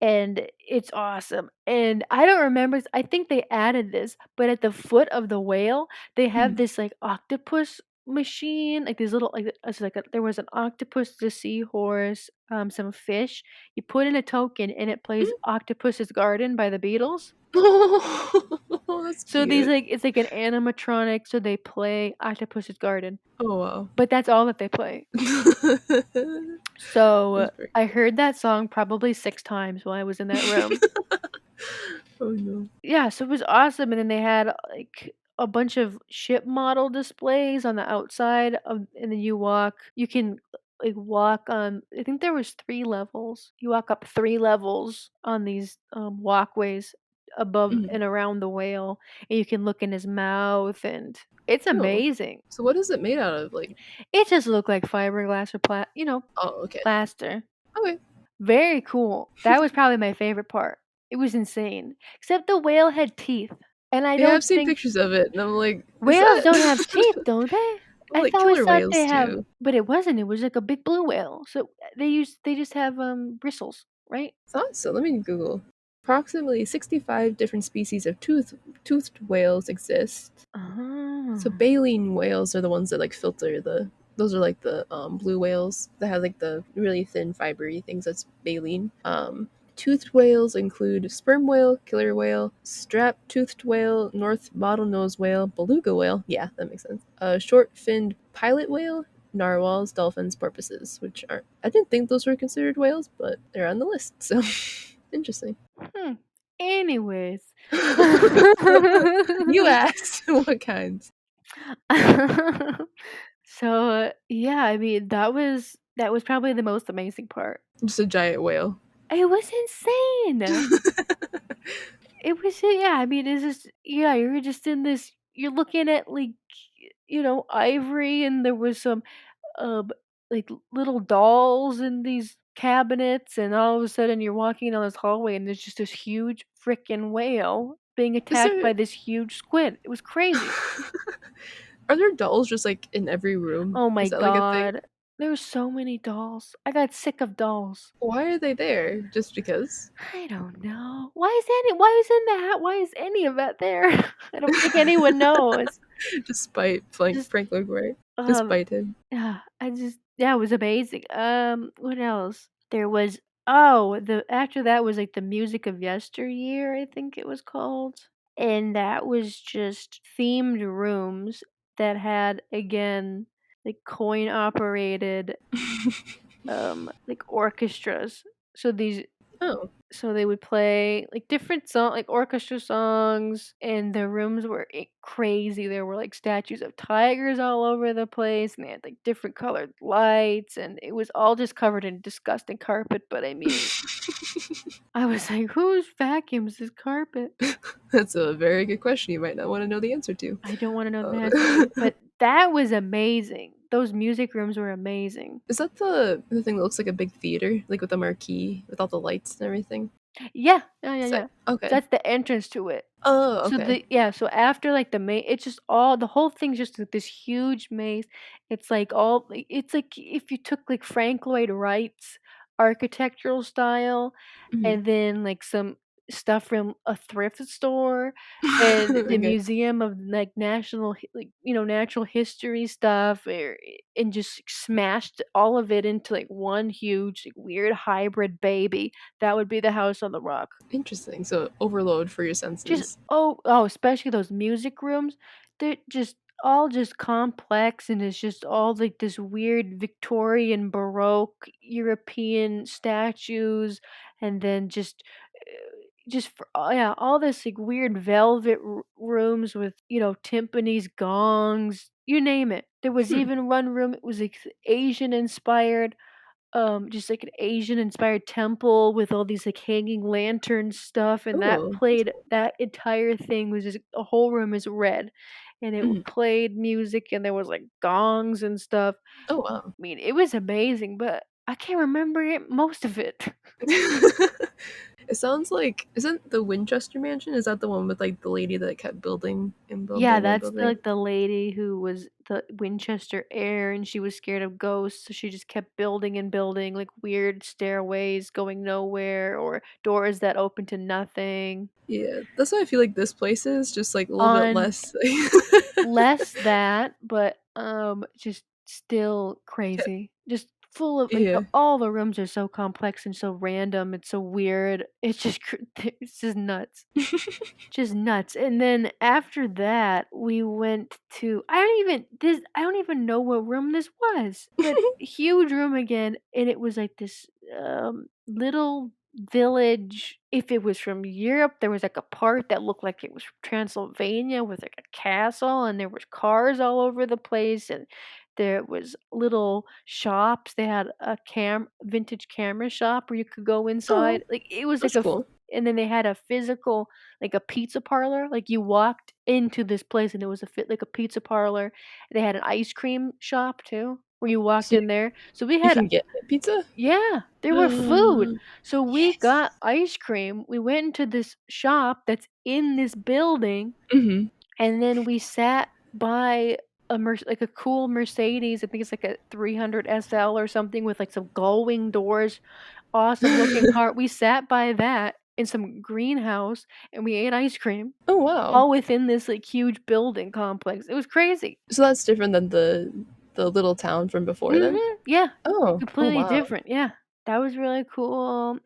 and it's awesome. And I don't remember I think they added this, but at the foot of the whale, they have Mhm. this, like, octopus machine, like, these little like, it's like a there was an octopus, a seahorse, some fish. You put in a token, and it plays Mhm. Octopus's Garden by the Beatles. Oh, that's So these, cute. like it's like an animatronic, so they play Octopus's Garden, Oh, wow. but that's all that they play. That's So, very I cute. heard that song probably 6 times while I was in that room. Oh, no. Yeah, so it was awesome, and then they had, like, a bunch of ship model displays on the outside of and then you can, like, walk on I think there was 3 levels. You walk up 3 levels on these, walkways above Mhm. and around the whale, and you can look in his mouth, and it's Oh. amazing. So what is it made out of? Like, It just looked like fiberglass or oh, okay. plaster. Okay. Very cool. That was probably my favorite part. It was insane. Except the whale had teeth, and I Yeah, I've don't seen think pictures of it, and I'm like, is whales that don't have teeth, don't they? well, like Always killer thought whales they have too? but it wasn't, it was like a big blue whale. So, they just have, bristles, right? Thought so. Let me Google. Approximately 65 different species of toothed whales exist. So Oh. baleen whales are the ones that like filter the. Those are like the blue whales that have like the really thin fibery things. That's baleen. Toothed whales include sperm whale, killer whale, strap-toothed whale, north bottlenose whale, beluga whale. Yeah, that makes sense. Short-finned pilot whale, narwhals, dolphins, porpoises, which aren't. I didn't think those were considered whales, but they're on the list. So interesting. Hmm. Anyways. You asked what kinds. So, yeah, I mean, that was probably the most amazing part. Just a giant whale. It was insane. It was yeah, I mean, it's just yeah, you're just in this you're looking at, like, ivory, and there was some, um, like, little dolls in these cabinets, and all of a sudden you're walking down this hallway, and there's just this huge frickin' whale being Is attacked there by this huge squid. It was crazy. are there dolls just like in every room? Oh my Is that like a thing? god. There were so many dolls. I got sick of dolls. Why are they there? Just because? I don't know. Why is any of that there? I don't think anyone knows. Despite Just, Frank Lloyd Wright. um, Despite him. yeah, I just yeah, it was amazing. What else? There was oh, the after that was like the Music of Yesteryear, I think it was called. And that was just themed rooms that had again like coin operated like orchestras. So these Oh. so they would play like different like orchestra songs, and the rooms were crazy. There were like statues of tigers all over the place, and they had like different colored lights, and it was all just covered in disgusting carpet. But I mean, I was like, whose vacuums this carpet? That's a very good question you might not want to know the answer to. I don't want to know the answer to, Uh, but that was amazing. Those music rooms were amazing. is that the thing that looks like a big theater? Like with the marquee, with all the lights and everything? Yeah, yeah, yeah, Is that yeah. okay. That's the entrance to it. Oh, So okay. so after like the main, it's just all the whole thing's just like this huge maze. It's like it's like if you took like Frank Lloyd Wright's architectural style, Mhm. and then like some stuff from a thrift store and the Okay. museum of like natural history stuff, and just smashed all of it into like one huge like, weird hybrid baby. That would be the house on the rock. Interesting. So overload for your Just senses. especially those music rooms. They're just all just complex, and it's just all like this weird Victorian Baroque European statues, and then just for, yeah, all this like weird velvet rooms with timpanis, gongs, you name it. There was Hmm. even one room. It was like Asian inspired, just like an Asian inspired temple with all these like hanging lantern stuff, and that Oh, that's played cool. that entire thing was just the whole room is red, and it Mhm. played music, and there was like gongs and stuff. Oh, wow. I mean, it was amazing, but I can't remember most of it. It sounds like, isn't the Winchester Mansion? Is that the one with like the lady that kept building and Yeah, building and that's building? like the lady who was the Winchester heir, and she was scared of ghosts, so she just kept building and building, like weird stairways going nowhere or doors that open to nothing. Yeah, that's why I feel like this place is just like a little bit On less. less that, but just still crazy. Just full of like Yeah. all the rooms are so complex and so random. It's so weird. It's just it's just nuts. Just nuts. And then after that, we went to I don't even know what room this was, but huge room again, and it was like this little village. If it was from Europe, there was like a part that looked like it was from Transylvania with like a castle, and there was cars all over the place, and there was little shops. They had a vintage camera shop where you could go Oh, inside. Like it was like that's cool. and then they had a physical like a pizza parlor. Like you walked into this place and it was like a pizza parlor. They had an ice cream shop too, where you walked So in there. So we you had can get pizza? yeah, there were food. So we got Yes. ice cream. We went into this shop that's in this building, Mhm. and then we sat by like a cool Mercedes. I think it's like a 300 SL or something with like some gull-wing doors, awesome looking car. We sat by that in some greenhouse and we ate ice cream Oh, wow. all within this like huge building complex. It was crazy. So that's different than the little town from before then? Yeah, Oh. Oh, completely wow. different. Yeah, that was really cool.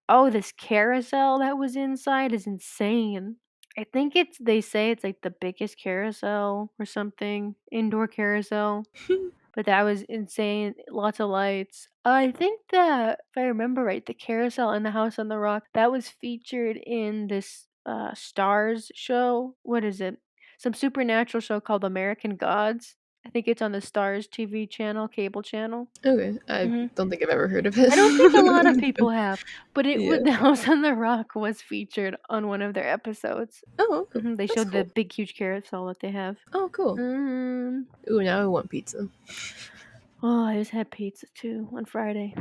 Oh, this carousel that was inside is insane. I think they say it's like the biggest carousel or something, indoor carousel. But that was insane. Lots of lights. I think that if I remember right, the carousel and the house on the rock that was featured in this Stars show. What is it? Some supernatural show called American Gods. I think it's on the Stars TV channel, cable channel. Okay. I hmm don't think I've ever heard of it. I don't think a lot of people have, but Yeah. the house on the rock was featured on one of their episodes. Oh, cool. They That's showed the cool. big, huge carousel that they have. Oh, cool. Um, Ooh, now I want pizza. Oh, I just had pizza too on Friday.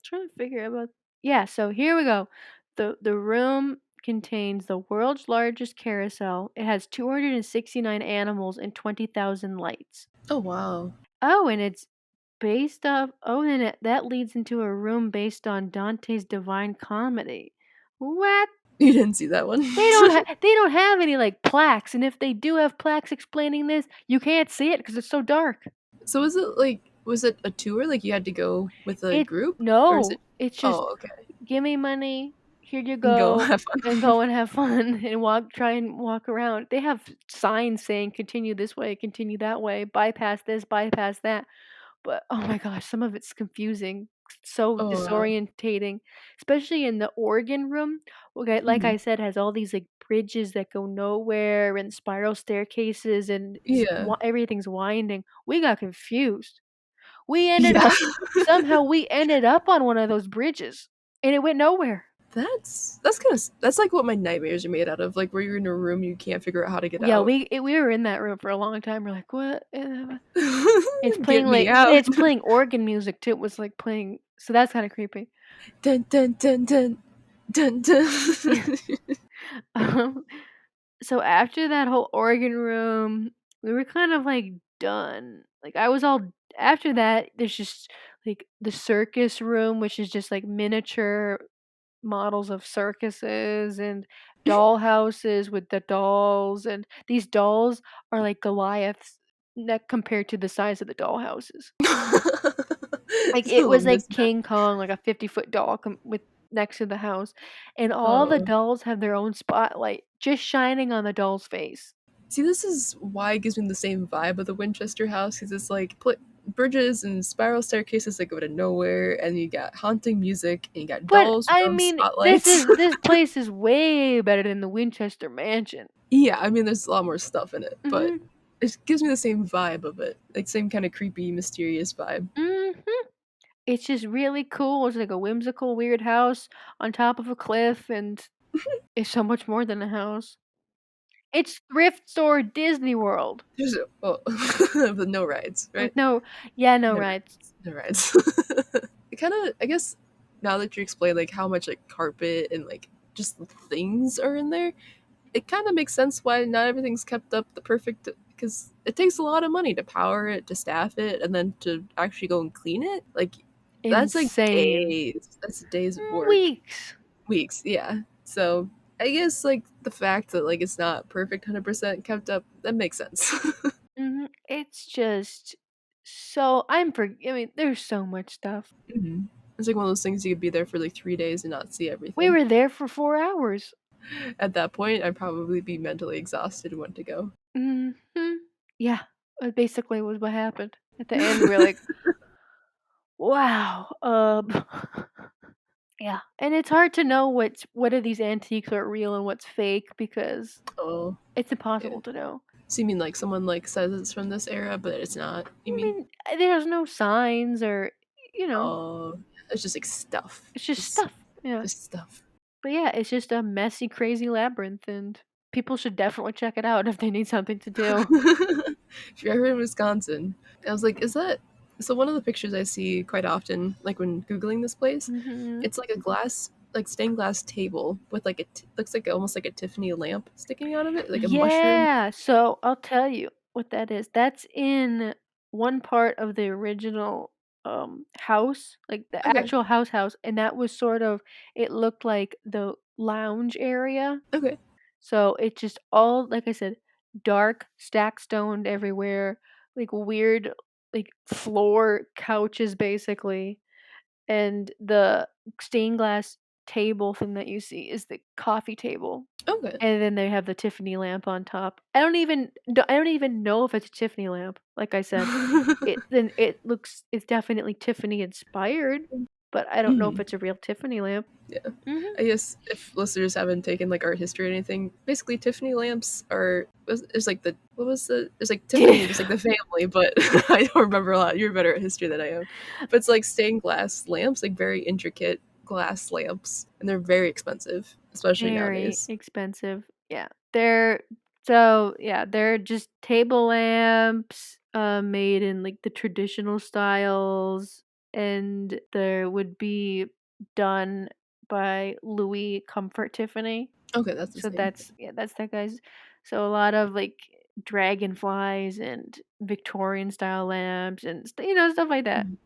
Trying to figure about yeah, so here we go. The room contains the world's largest carousel. It has 269 animals and 20,000 lights. Oh, wow. Oh, and it's based off and that leads into a room based on Dante's Divine Comedy. What? You didn't see that one. They don't have any like plaques, and if they do have plaques explaining this, you can't see it because it's so dark. So was it a tour? Like you had to go with a It group? Or is it? no, it's just Oh, okay. give me money, here you And go go, have fun. and go and have fun and try and walk around. They have signs saying continue this way, continue that way, bypass this, bypass that. But oh my gosh, some of it's confusing, so Oh, wow. disorientating, especially in the organ room. Okay, like Mhm. I said, has all these like bridges that go nowhere and spiral staircases and Yeah. everything's winding. We got confused. We ended Yeah. up somehow we ended up on one of those bridges, and it went nowhere. That's kinda that's like what my nightmares are made out of, like, where you're in a room, you can't figure out how to get Yeah, out. we were in that room for a long time. We're like, "What?" It's Get playing me like out. it's playing organ music too. It was like playing, so that's kind of creepy. Dun, dun, dun, dun. Dun, dun. Um, so after that whole organ room, we were kind of like done. Like I was all after that. There's just like the circus room, which is just like miniature models of circuses and doll houses with the dolls, and these dolls are like Goliath's neck compared to the size of the doll houses. Like, It's a it little was like mismatch. King Kong, like a 50-foot doll with next to the house, and all the Oh. dolls have their own spotlight just shining on the doll's face. See, this is why it gives me the same vibe of the Winchester house, because it's like bridges and spiral staircases that go to nowhere, and you got haunting music, and you got But, dolls with I their own mean, spotlights. this place is way better than the Winchester Mansion. Yeah, I mean, there's a lot more stuff in it, but Mhm, it gives me the same vibe of it, like same kind of creepy, mysterious vibe. mhm. It's just really cool. It's like a whimsical, weird house on top of a cliff, and it's so much more than a house. It's thrift store Disney World There's but no rides, with right? no No rides. rides. No rides. It kind of, I guess, now that you explain like how much like carpet and like just things are in there, it kind of makes sense why not everything's kept up the perfect, because it takes a lot of money to power it, to staff it, and then to actually go and clean it. Like that's like Insane. days. That's days of work. Weeks. Weeks, yeah. So I guess like the fact that like it's not perfect 100% kept up, that makes sense. It's just I mean, there's so much stuff. Mhm. It's like one of those things you could be there for like 3 days and not see We everything. were there for 4 hours. At that point, I'd probably be mentally exhausted and want to go. Mhm. Yeah, that basically was what happened. At the end, we're like, "Wow." Yeah, and it's hard to know what of these antiques are real and what's fake because Oh, it's yeah. impossible to know. So you mean like someone like says it's from this era, but it's not? I You mean? mean, there's no signs or, Oh, it's just like stuff. it's just stuff. Yeah. Just stuff. But yeah, it's just a messy, crazy labyrinth, and people should definitely check it out if they need something to do. If you're ever in Wisconsin, I was like, is that? So one of the pictures I see quite often, like when googling this place, Hmm. it's like a glass, like stained glass table with like looks like almost like a Tiffany lamp sticking out of it, like a mushroom. Yeah, so I'll tell you what that is. That's in one part of the original house, like the Okay, actual house, and that was sort of it looked like the lounge area. okay, So it's just all like I said, dark, stack stoned everywhere, like weird like floor couches basically. And the stained glass table thing that you see is the coffee table. okay. And then they have the Tiffany lamp on top. I don't even know if it's a Tiffany lamp. Like I said, it's definitely Tiffany inspired, but I don't know if Mhm. it's a real Tiffany lamp. Yeah. Mhm. I guess if listeners haven't taken like art history or anything, basically Tiffany lamps are it's like the what was the it's like Tiffany, just like the family, but I don't remember a lot. You're better at history than I am. But it's like stained glass lamps, like very intricate glass lamps, and they're very expensive, especially Very nowadays. expensive. Yeah. They're just table lamps, made in like the traditional styles, and there would be done by Louis Comfort Tiffany. Okay, that's the So same. that's that guy's. So a lot of like dragonflies and Victorian style lamps and stuff like that. Mhm.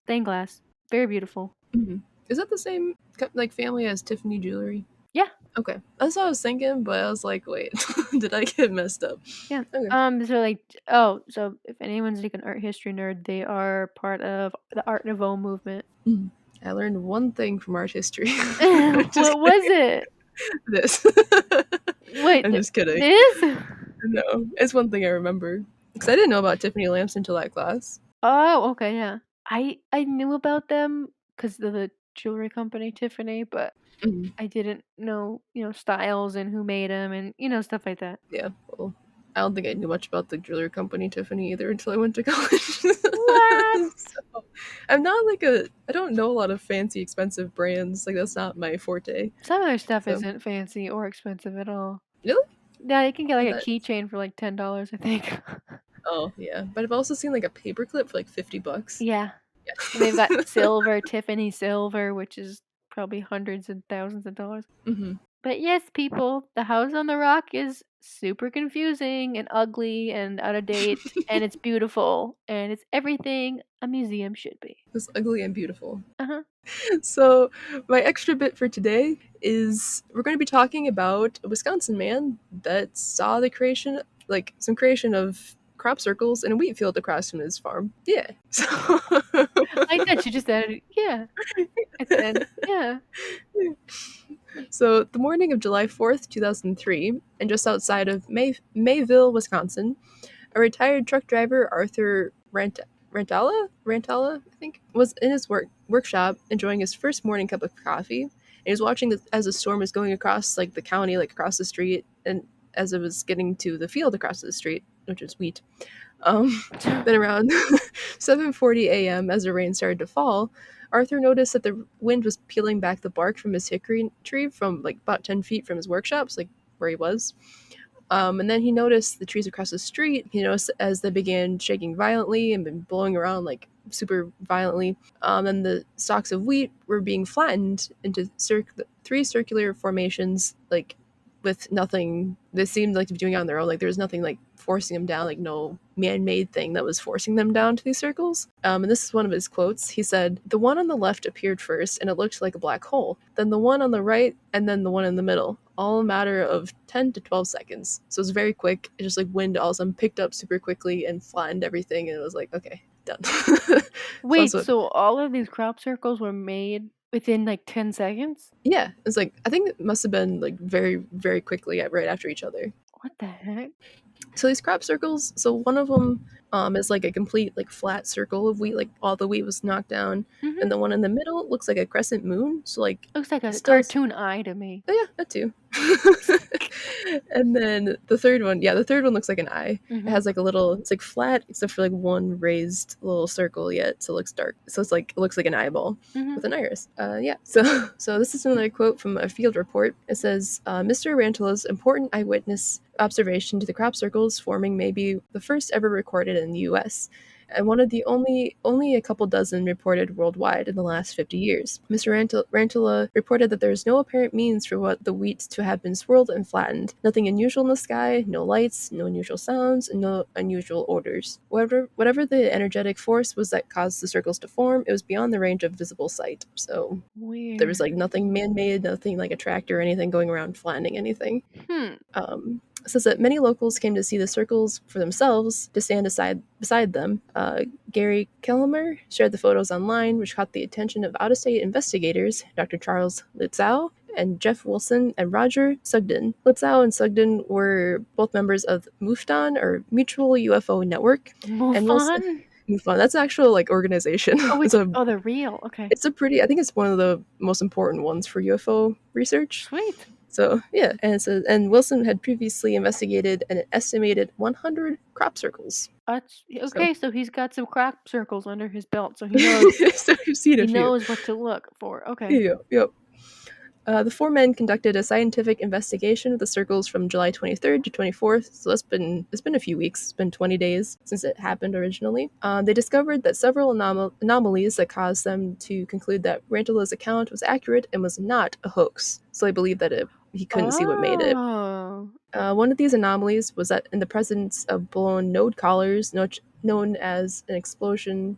Stained glass. Very beautiful. Mhm. Is that the same like family as Tiffany jewelry? Yeah. Okay, that's what I was thinking, but I was like, wait, did I get messed up? Yeah. Okay. So if anyone's like an art history nerd, they are part of the Art Nouveau movement. Mhm. I learned one thing from art history. Just What was it? this. Wait, I'm just kidding. this? No, it's one thing I remember. Because I didn't know about Tiffany lamps until that class. Oh, okay, yeah. I knew about them because of the jewelry company Tiffany, but Mhm. I didn't know, styles and who made them and stuff like that. Yeah, well, I don't think I knew much about the jewelry company Tiffany either until I went to college. What? So, I'm not like I don't know a lot of fancy, expensive brands. Like, that's not my forte. Some of their stuff So, isn't fancy or expensive at all. really? Yeah, you can get I like a thought, keychain for like $10, I think. oh, yeah. But I've also seen like a paperclip for like $50. Yeah. And they've got Yeah. silver, Tiffany silver, which is probably hundreds and thousands of dollars. Hmm. But yes, people, the house on the rock is super confusing and ugly and out of date, and it's beautiful, and it's everything a museum should be. It's ugly and beautiful. Uh huh. So my extra bit for today is we're going to be talking about a Wisconsin man that saw the creation, like some creation of crop circles in a wheat field across from his farm. Yeah. So I like that you just added, yeah, at the end. Yeah. So, the morning of July 4th, 2003, and just outside of Mayville, Wisconsin, a retired truck driver, Arthur Rantala, I think, was in his workshop enjoying his first morning cup of coffee. And he was watching as the storm was going across like the county, like across the street, and as it was getting to the field across the street, which is wheat. Then around 7:40 a.m., as the rain started to fall, Arthur noticed that the wind was peeling back the bark from his hickory tree from like about 10 feet from his workshops, like where he was. And then he noticed the trees across the street. He noticed as they began shaking violently and been blowing around like super violently. And the stalks of wheat were being flattened into three circular formations, like with nothing. They seemed like to be doing it on their own. Like there was nothing like forcing them down, like no man-made thing that was forcing them down to these circles. And this is one of his quotes. He said, "The one on the left appeared first, and it looked like a black hole. Then the one on the right, and then the one in the middle. All a matter of 10 to 12 seconds. So it was very quick. It just like wind all of a sudden picked up super quickly and flattened everything, and it was like, okay, done." Wait, so all of these crop circles were made within like 10 seconds? Yeah, it's like I think it must have been like very, very quickly right after each other. What the heck? So these crop circles, so one of them is like a complete like flat circle of wheat, like all the wheat was knocked down, Mm-hmm. and the one in the middle looks like a crescent moon. So like Looks like a still, cartoon eye to me. oh yeah, that too. And then the third one looks like an eye. Mm-hmm. It has like a little, it's like flat except for like one raised little circle yet, so it looks dark. So it's like it looks like an eyeball with an iris. Yeah. So this is another quote from a field report. It says, "Mr. Rantala's important eyewitness observation to the crop circles forming may be the first ever recorded in the U.S. and one of the only a couple dozen reported worldwide in the last 50 years. Mr. Rantala reported that there is no apparent means for what the wheat to have been swirled and flattened. Nothing unusual in the sky, no lights, no unusual sounds, and no unusual odors. Whatever the energetic force was that caused the circles to form, it was beyond the range of visible sight." So Weird. there was like nothing man-made, nothing like a tractor or anything going around flattening anything. It says that many locals came to see the circles for themselves, to stand beside them. Gary Kellemer shared the photos online, which caught the attention of out-of-state investigators, Dr. Charles Litzow and Jeff Wilson and Roger Sugden. Litzow and Sugden were both members of MUFON, or Mutual UFO Network. And Wilson, MUFON, that's an actual like organization. Oh, they're real. Okay. It's a pretty, I think it's one of the most important ones for UFO research. Sweet. So yeah, and Wilson had previously investigated an estimated 100 crop circles. Okay, so he's got some crop circles under his belt, so he knows. So you've seen a few. Knows what to look for. Okay. Yep. The four men conducted a scientific investigation of the circles from July 23rd to 24th, so it's been a few weeks. It's been 20 days since it happened originally. They discovered that several anomalies that caused them to conclude that Rantala's account was accurate and was not a hoax. So they believed that he couldn't see what made it. One of these anomalies was that in the presence of blown node collars, known as expulsion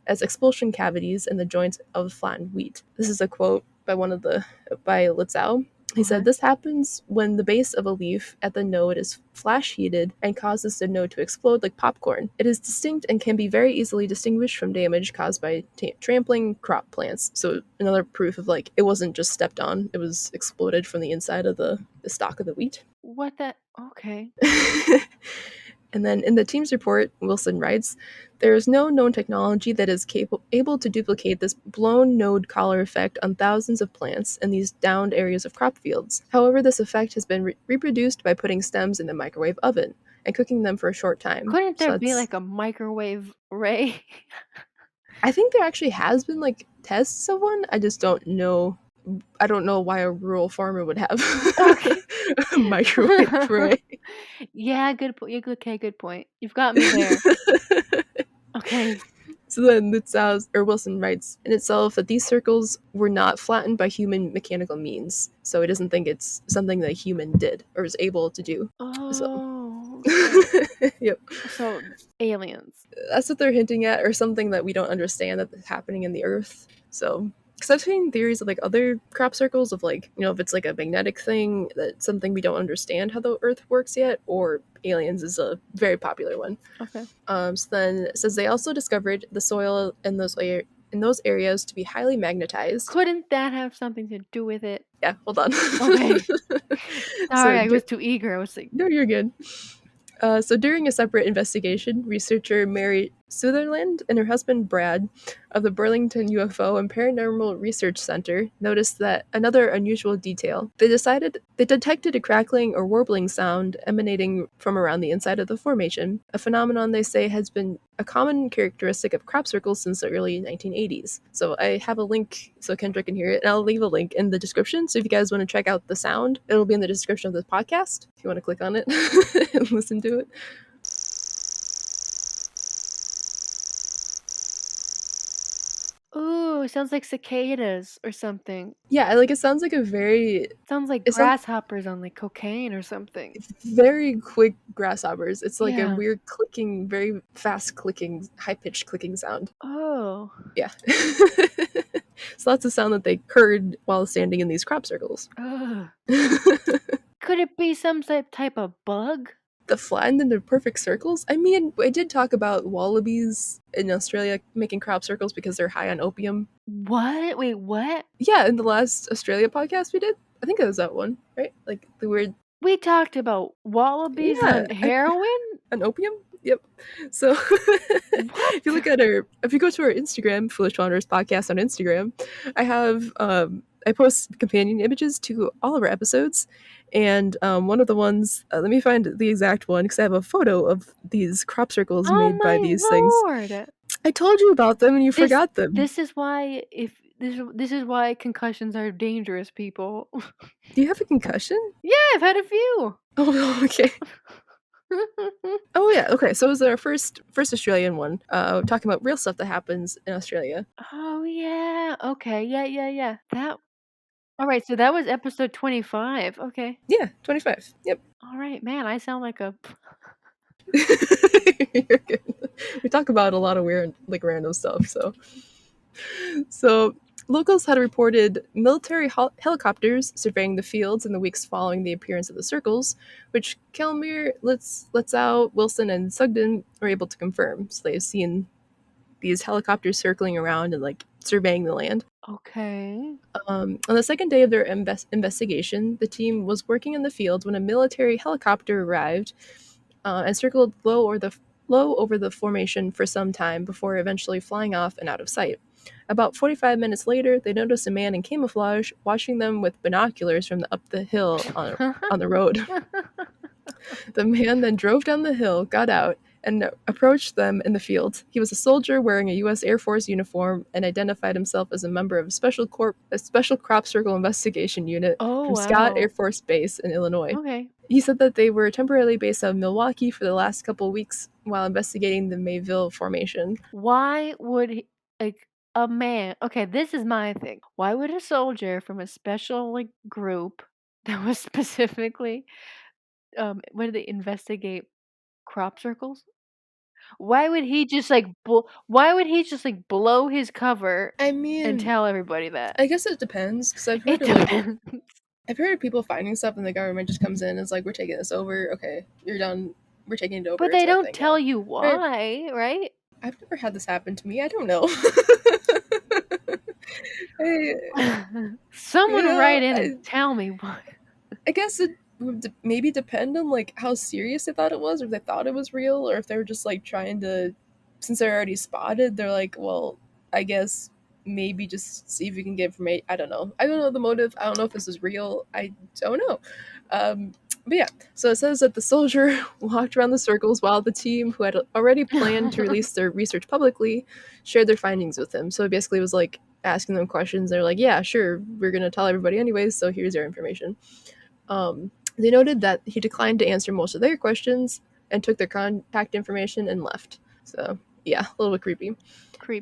cavities in the joints of flattened wheat. This is a quote by by Litzow. He said, "This happens when the base of a leaf at the node is flash heated and causes the node to explode like popcorn. It is distinct and can be very easily distinguished from damage caused by trampling crop plants." So another proof of like it wasn't just stepped on; it was exploded from the inside of the stalk of the wheat. What the? Okay. And then in the team's report, Wilson writes, "There is no known technology that is able to duplicate this blown node collar effect on thousands of plants in these downed areas of crop fields. However, this effect has been reproduced by putting stems in the microwave oven and cooking them for a short time." Couldn't there be like a microwave ray? I think there actually has been like tests of one. I just don't know. I don't know why a rural farmer would have a microwave ray. Yeah, good point. Okay, good point. You've got me there. Okay. So then Wilson writes in itself that these circles were not flattened by human mechanical means. So he doesn't think it's something that a human did or was able to do. Oh. Yep. So aliens. That's what they're hinting at, or something that we don't understand that's happening in the earth. So because I've seen theories of like other crop circles of like, you know, if it's like a magnetic thing, that's something we don't understand how the Earth works yet, or aliens is a very popular one. Okay. So then it says they also discovered the soil in those areas to be highly magnetized. Couldn't that have something to do with it? Yeah, hold on. Okay. So Sorry, I was too eager. I was like, no, you're good. So during a separate investigation, researcher Mary Sutherland and her husband Brad of the Burlington UFO and Paranormal Research Center noticed that another unusual detail. They detected a crackling or warbling sound emanating from around the inside of the formation, a phenomenon they say has been a common characteristic of crop circles since the early 1980s. So I have a link so Kendra can hear it, and I'll leave a link in the description. So if you guys want to check out the sound, it'll be in the description of this podcast if you want to click on it and listen to it. ooh, it sounds like cicadas or something. Yeah, like it sounds like a very Sounds like it sounds grasshoppers on like cocaine or something. very quick grasshoppers. It's like a Yeah. weird clicking, very fast clicking, high pitched clicking sound. Oh. Yeah. So that's the sound that they heard while standing in these crop circles. Ugh. Could it be some type of bug? The flattened into perfect circles? I mean, I did talk about wallabies in Australia making crop circles because they're high on opium. What? Wait, what? Yeah, in the last Australia podcast we did. I think it was that one, right? Like the weird We talked about wallabies on heroin? on opium. Yep. So if you look at if you go to our Instagram, Foolish Wanderers Podcast on Instagram, I have I post companion images to all of our episodes, and one of the ones, let me find the exact one because I have a photo of these crop circles made by these things. Lord. I told you about them and you forgot them. This is why this is why concussions are dangerous, people. Do you have a concussion? Yeah, I've had a few. Oh, okay. Oh yeah, okay. So it was our first Australian one, talking about real stuff that happens in Australia. Oh yeah. Okay. Yeah. That. All right. So that was episode 25. Okay. Yeah, 25. Yep. All right, man. I sound like a. You're good. We talk about a lot of weird, like random stuff. So locals had reported military helicopters surveying the fields in the weeks following the appearance of the circles, which Kelmere, Letzow, Wilson, and Sugden were able to confirm. So they've seen these helicopters circling around and like surveying the land. Okay. On the second day of their investigation, the team was working in the field when a military helicopter arrived and circled low over the formation for some time before eventually flying off and out of sight. About 45 minutes later, they noticed a man in camouflage watching them with binoculars from up the hill on the road. The man then drove down the hill, got out, and approached them in the field. He was a soldier wearing a U.S. Air Force uniform and identified himself as a member of a special crop circle investigation unit from Scott Air Force Base in Illinois. Okay. He said that they were temporarily based out of Milwaukee for the last couple of weeks while investigating the Mayville formation. Why would a man? Okay, this is my thing. Why would a soldier from a special group that was specifically what did they investigate crop circles? Why would he just blow his cover I mean, and tell everybody that? I guess it depends because I've heard I've heard of people finding stuff and the government just comes in and is like, we're taking this over. Okay, you're done. We're taking it over. But they don't tell you why, right? I've never had this happen to me. I don't know. Someone write in and tell me why. I guess it would maybe depend on like how serious they thought it was, or if they thought it was real, or if they were just like trying to, since they're already spotted, they're like, well, I guess maybe just see if we can get information. I don't know the motive. I don't know if this is real. I don't know. But yeah, so it says that the soldier walked around the circles while the team, who had already planned to release their research publicly, shared their findings with him. So it basically was like asking them questions. They're like, yeah, sure, we're going to tell everybody anyways, so here's your information. They noted that he declined to answer most of their questions and took their contact information and left. So yeah, a little bit creepy.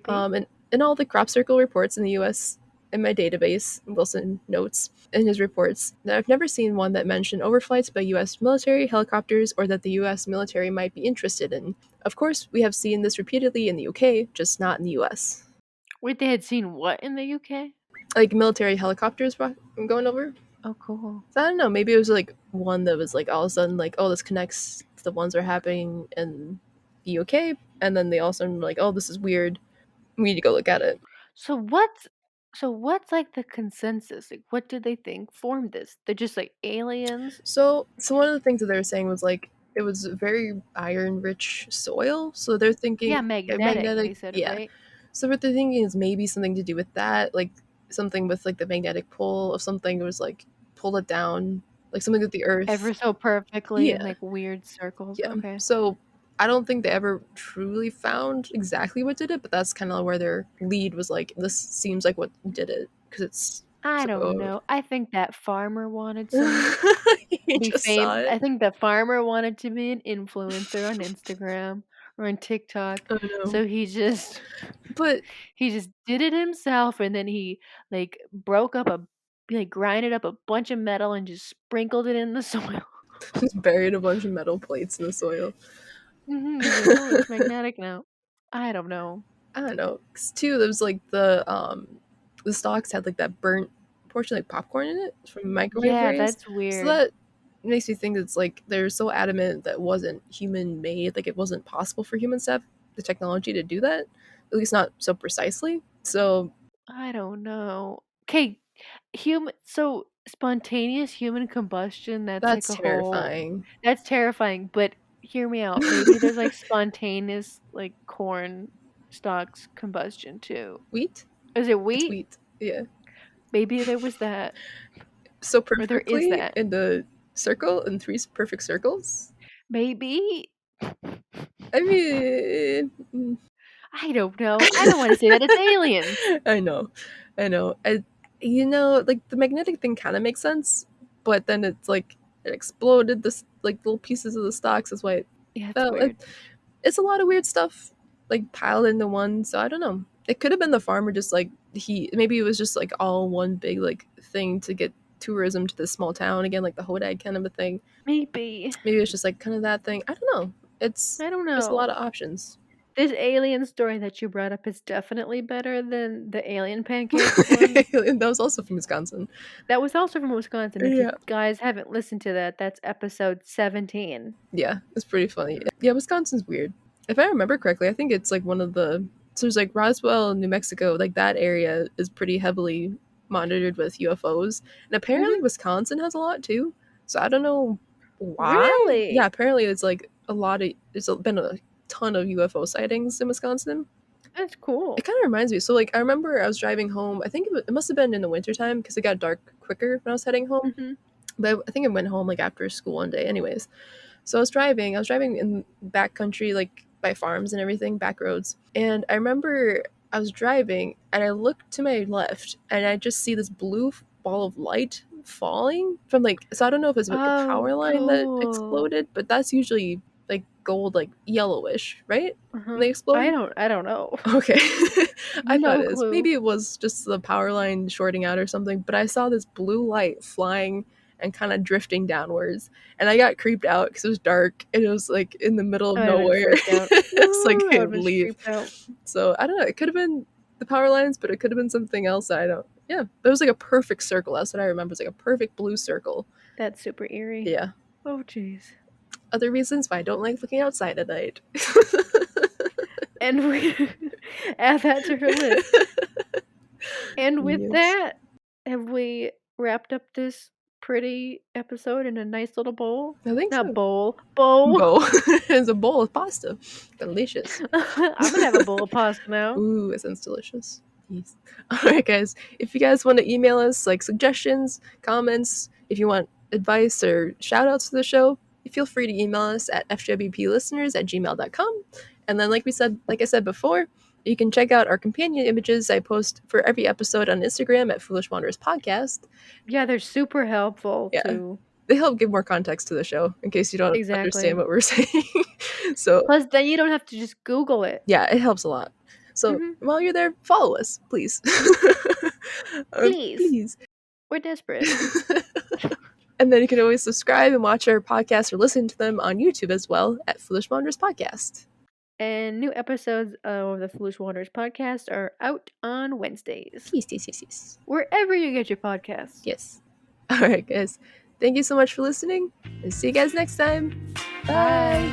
And in all the crop circle reports in the U.S., in my database, Wilson notes in his reports that I've never seen one that mentioned overflights by U.S. military helicopters or that the U.S. military might be interested in. Of course, we have seen this repeatedly in the UK, just not in the U.S. Wait, they had seen what in the UK? like military helicopters going over. Oh, cool. So I don't know. Maybe it was like one that was like all of a sudden like, oh, this connects to the ones that are happening in the UK, and then they all of a sudden were like, oh, this is weird. We need to go look at it. So what's like the consensus? Like, what did they think formed this? They're just like aliens? So one of the things that they were saying was like it was very iron-rich soil. So they're thinking Yeah, magnetic, they magnetic, said, yeah. right? So what they're thinking is maybe something to do with that, like something with like the magnetic pull of something that was like pull it down, like something that the Earth. Ever so perfectly in Yeah, like weird circles. yeah. Okay. So I don't think they ever truly found exactly what did it, but that's kind of where their lead was like, this seems like what did it because it's I so don't old. know. I think that farmer wanted some You be just saw fame. it. I think the farmer wanted to be an influencer on Instagram or on TikTok. Oh no. So he just But he just did it himself, and then he like broke up a like grinded up a bunch of metal and just sprinkled it in the soil. just buried a bunch of metal plates in the soil. He's like, "Oh, it's magnetic now." I don't know. I don't know. 'Cause too, there was like the stalks had like that burnt portion like popcorn in it from microwave Yeah, rays. that's So weird. that makes me think it's like they're so adamant that it wasn't human made, like it wasn't possible for humans to have the technology to do that. At least not so precisely. So I don't know. Okay, so spontaneous human combustion, that's like that's a whole terrifying. that's terrifying, but hear me out. Maybe there's like spontaneous like corn stalks combustion too. Wheat? Is it It's wheat? wheat. Yeah. Maybe there was that, So or there is perfectly that. in the circle in three perfect circles. Maybe. I mean, I don't know. I don't want to say that. It's aliens. I know, I know. Like the magnetic thing kind of makes sense, but then it's like it exploded. This like little pieces of the stocks is why it Yeah, it's fell. weird. It's a lot of weird stuff like piled into one. So I don't know. It could have been the farmer just like he maybe it was just like all one big like thing to get tourism to this small town again, like the Hodag kind of a thing. Maybe. Maybe it's just like kind of that thing. I don't know. It's I don't there's a lot know. of options. This alien story that you brought up is definitely better than the alien pancakes one. That was also from Wisconsin. That was also from Wisconsin. If you Yeah. guys haven't listened to that, that's episode 17. Yeah, it's pretty funny. Yeah, Wisconsin's weird. If I remember correctly, I think it's like one of the so there's like Roswell, New Mexico, like that area is pretty heavily monitored with UFOs. And apparently Mhm. Wisconsin has a lot too. So I don't know why. Yeah, Really? apparently it's like a lot of there's been a ton of UFO sightings in Wisconsin. That's It cool. kind of reminds me. So like I remember I was driving home. I think it must have been in the wintertime because it got dark quicker when I was heading home. Mhm. But I think I went home like after school one day anyways. So I was driving in back country, like by farms and everything, back roads. And I remember I was driving and I looked to my left and I just see this blue ball of light falling from like, so I don't know if it's like a Oh, power line that cool. exploded, but that's usually like gold, like yellowish, right? When Uh-huh. they explode? I don't know. Okay. I thought No it is. clue. Maybe it was just the power line shorting out or something, but I saw this blue light flying and kind of drifting downwards. And I got creeped out because it was dark and it was like in the middle of I would have been nowhere. freaked out. It's like Ooh, I would have been leave. creeped out. So I don't know. It could have been the power lines, but it could have been something else. I don't. Yeah, but it was like a perfect circle. That's what I remember. It's like a perfect blue circle. That's super eerie. Yeah. Oh, jeez. Other reasons why I don't like looking outside at night. And we add that to her list. And with Yes. that, have we wrapped up this pretty episode in a nice little bowl? I think Not so. bowl. Bowl. Bowl. It's a bowl of pasta. Delicious. I'm gonna have a bowl of pasta now. Ooh, it sounds delicious. Yes. Alright, guys. If you guys want to email us like suggestions, comments, if you want advice or shout outs for the show, feel free to email us at fjbplisteners@gmail.com. And then like I said before, you can check out our companion images I post for every episode on Instagram at Foolish Wanderers Podcast. Yeah, they're super helpful Yeah. too. They help give more context to the show in case you don't Exactly. understand what we're saying. So Plus, then you don't have to just Google it. yeah, it helps a lot. So while you're there, follow us, please. Please. Please. We're desperate. And then you can always subscribe and watch our podcasts or listen to them on YouTube as well at Foolish Wanderers Podcast. And new episodes of the Foolish Wanderers podcast are out on Wednesdays. Yes. Wherever you get your podcasts. Yes. All right, guys. Thank you so much for listening, and see you guys next time. Bye.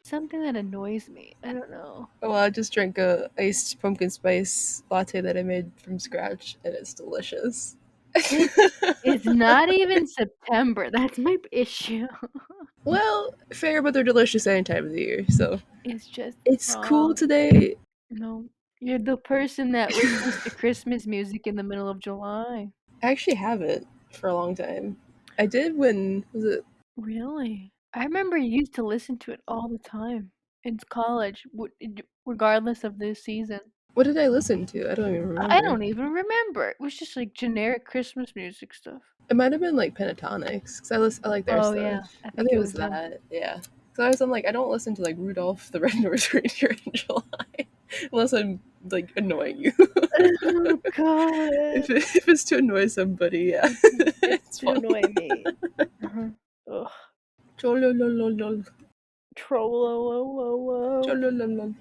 Something that annoys me. I don't know. Well, I just drank a iced pumpkin spice latte that I made from scratch, and it's delicious. It's not even September. That's my issue. Well, fair, but they're delicious any time of the year, so It's just it's cool wrong. today. No. You're the person that listens to Christmas music in the middle of July. I actually haven't for a long time. I did when was it? Really? I remember you used to listen to it all the time in college, regardless of the season. What did I listen to? I don't even remember. I don't even remember. It was just like generic Christmas music stuff. It might have been like Pentatonics, because I like their Oh stuff. yeah, I I think think it it was was them. that. Yeah. So I'm like, I don't listen to like Rudolph the Red-Nosed Reindeer in July, unless I'm like annoying you. Oh god. If it's to annoy somebody, yeah, It's to fine. annoy me. Ugh. Chololololol. Trollolololol. Cholololol.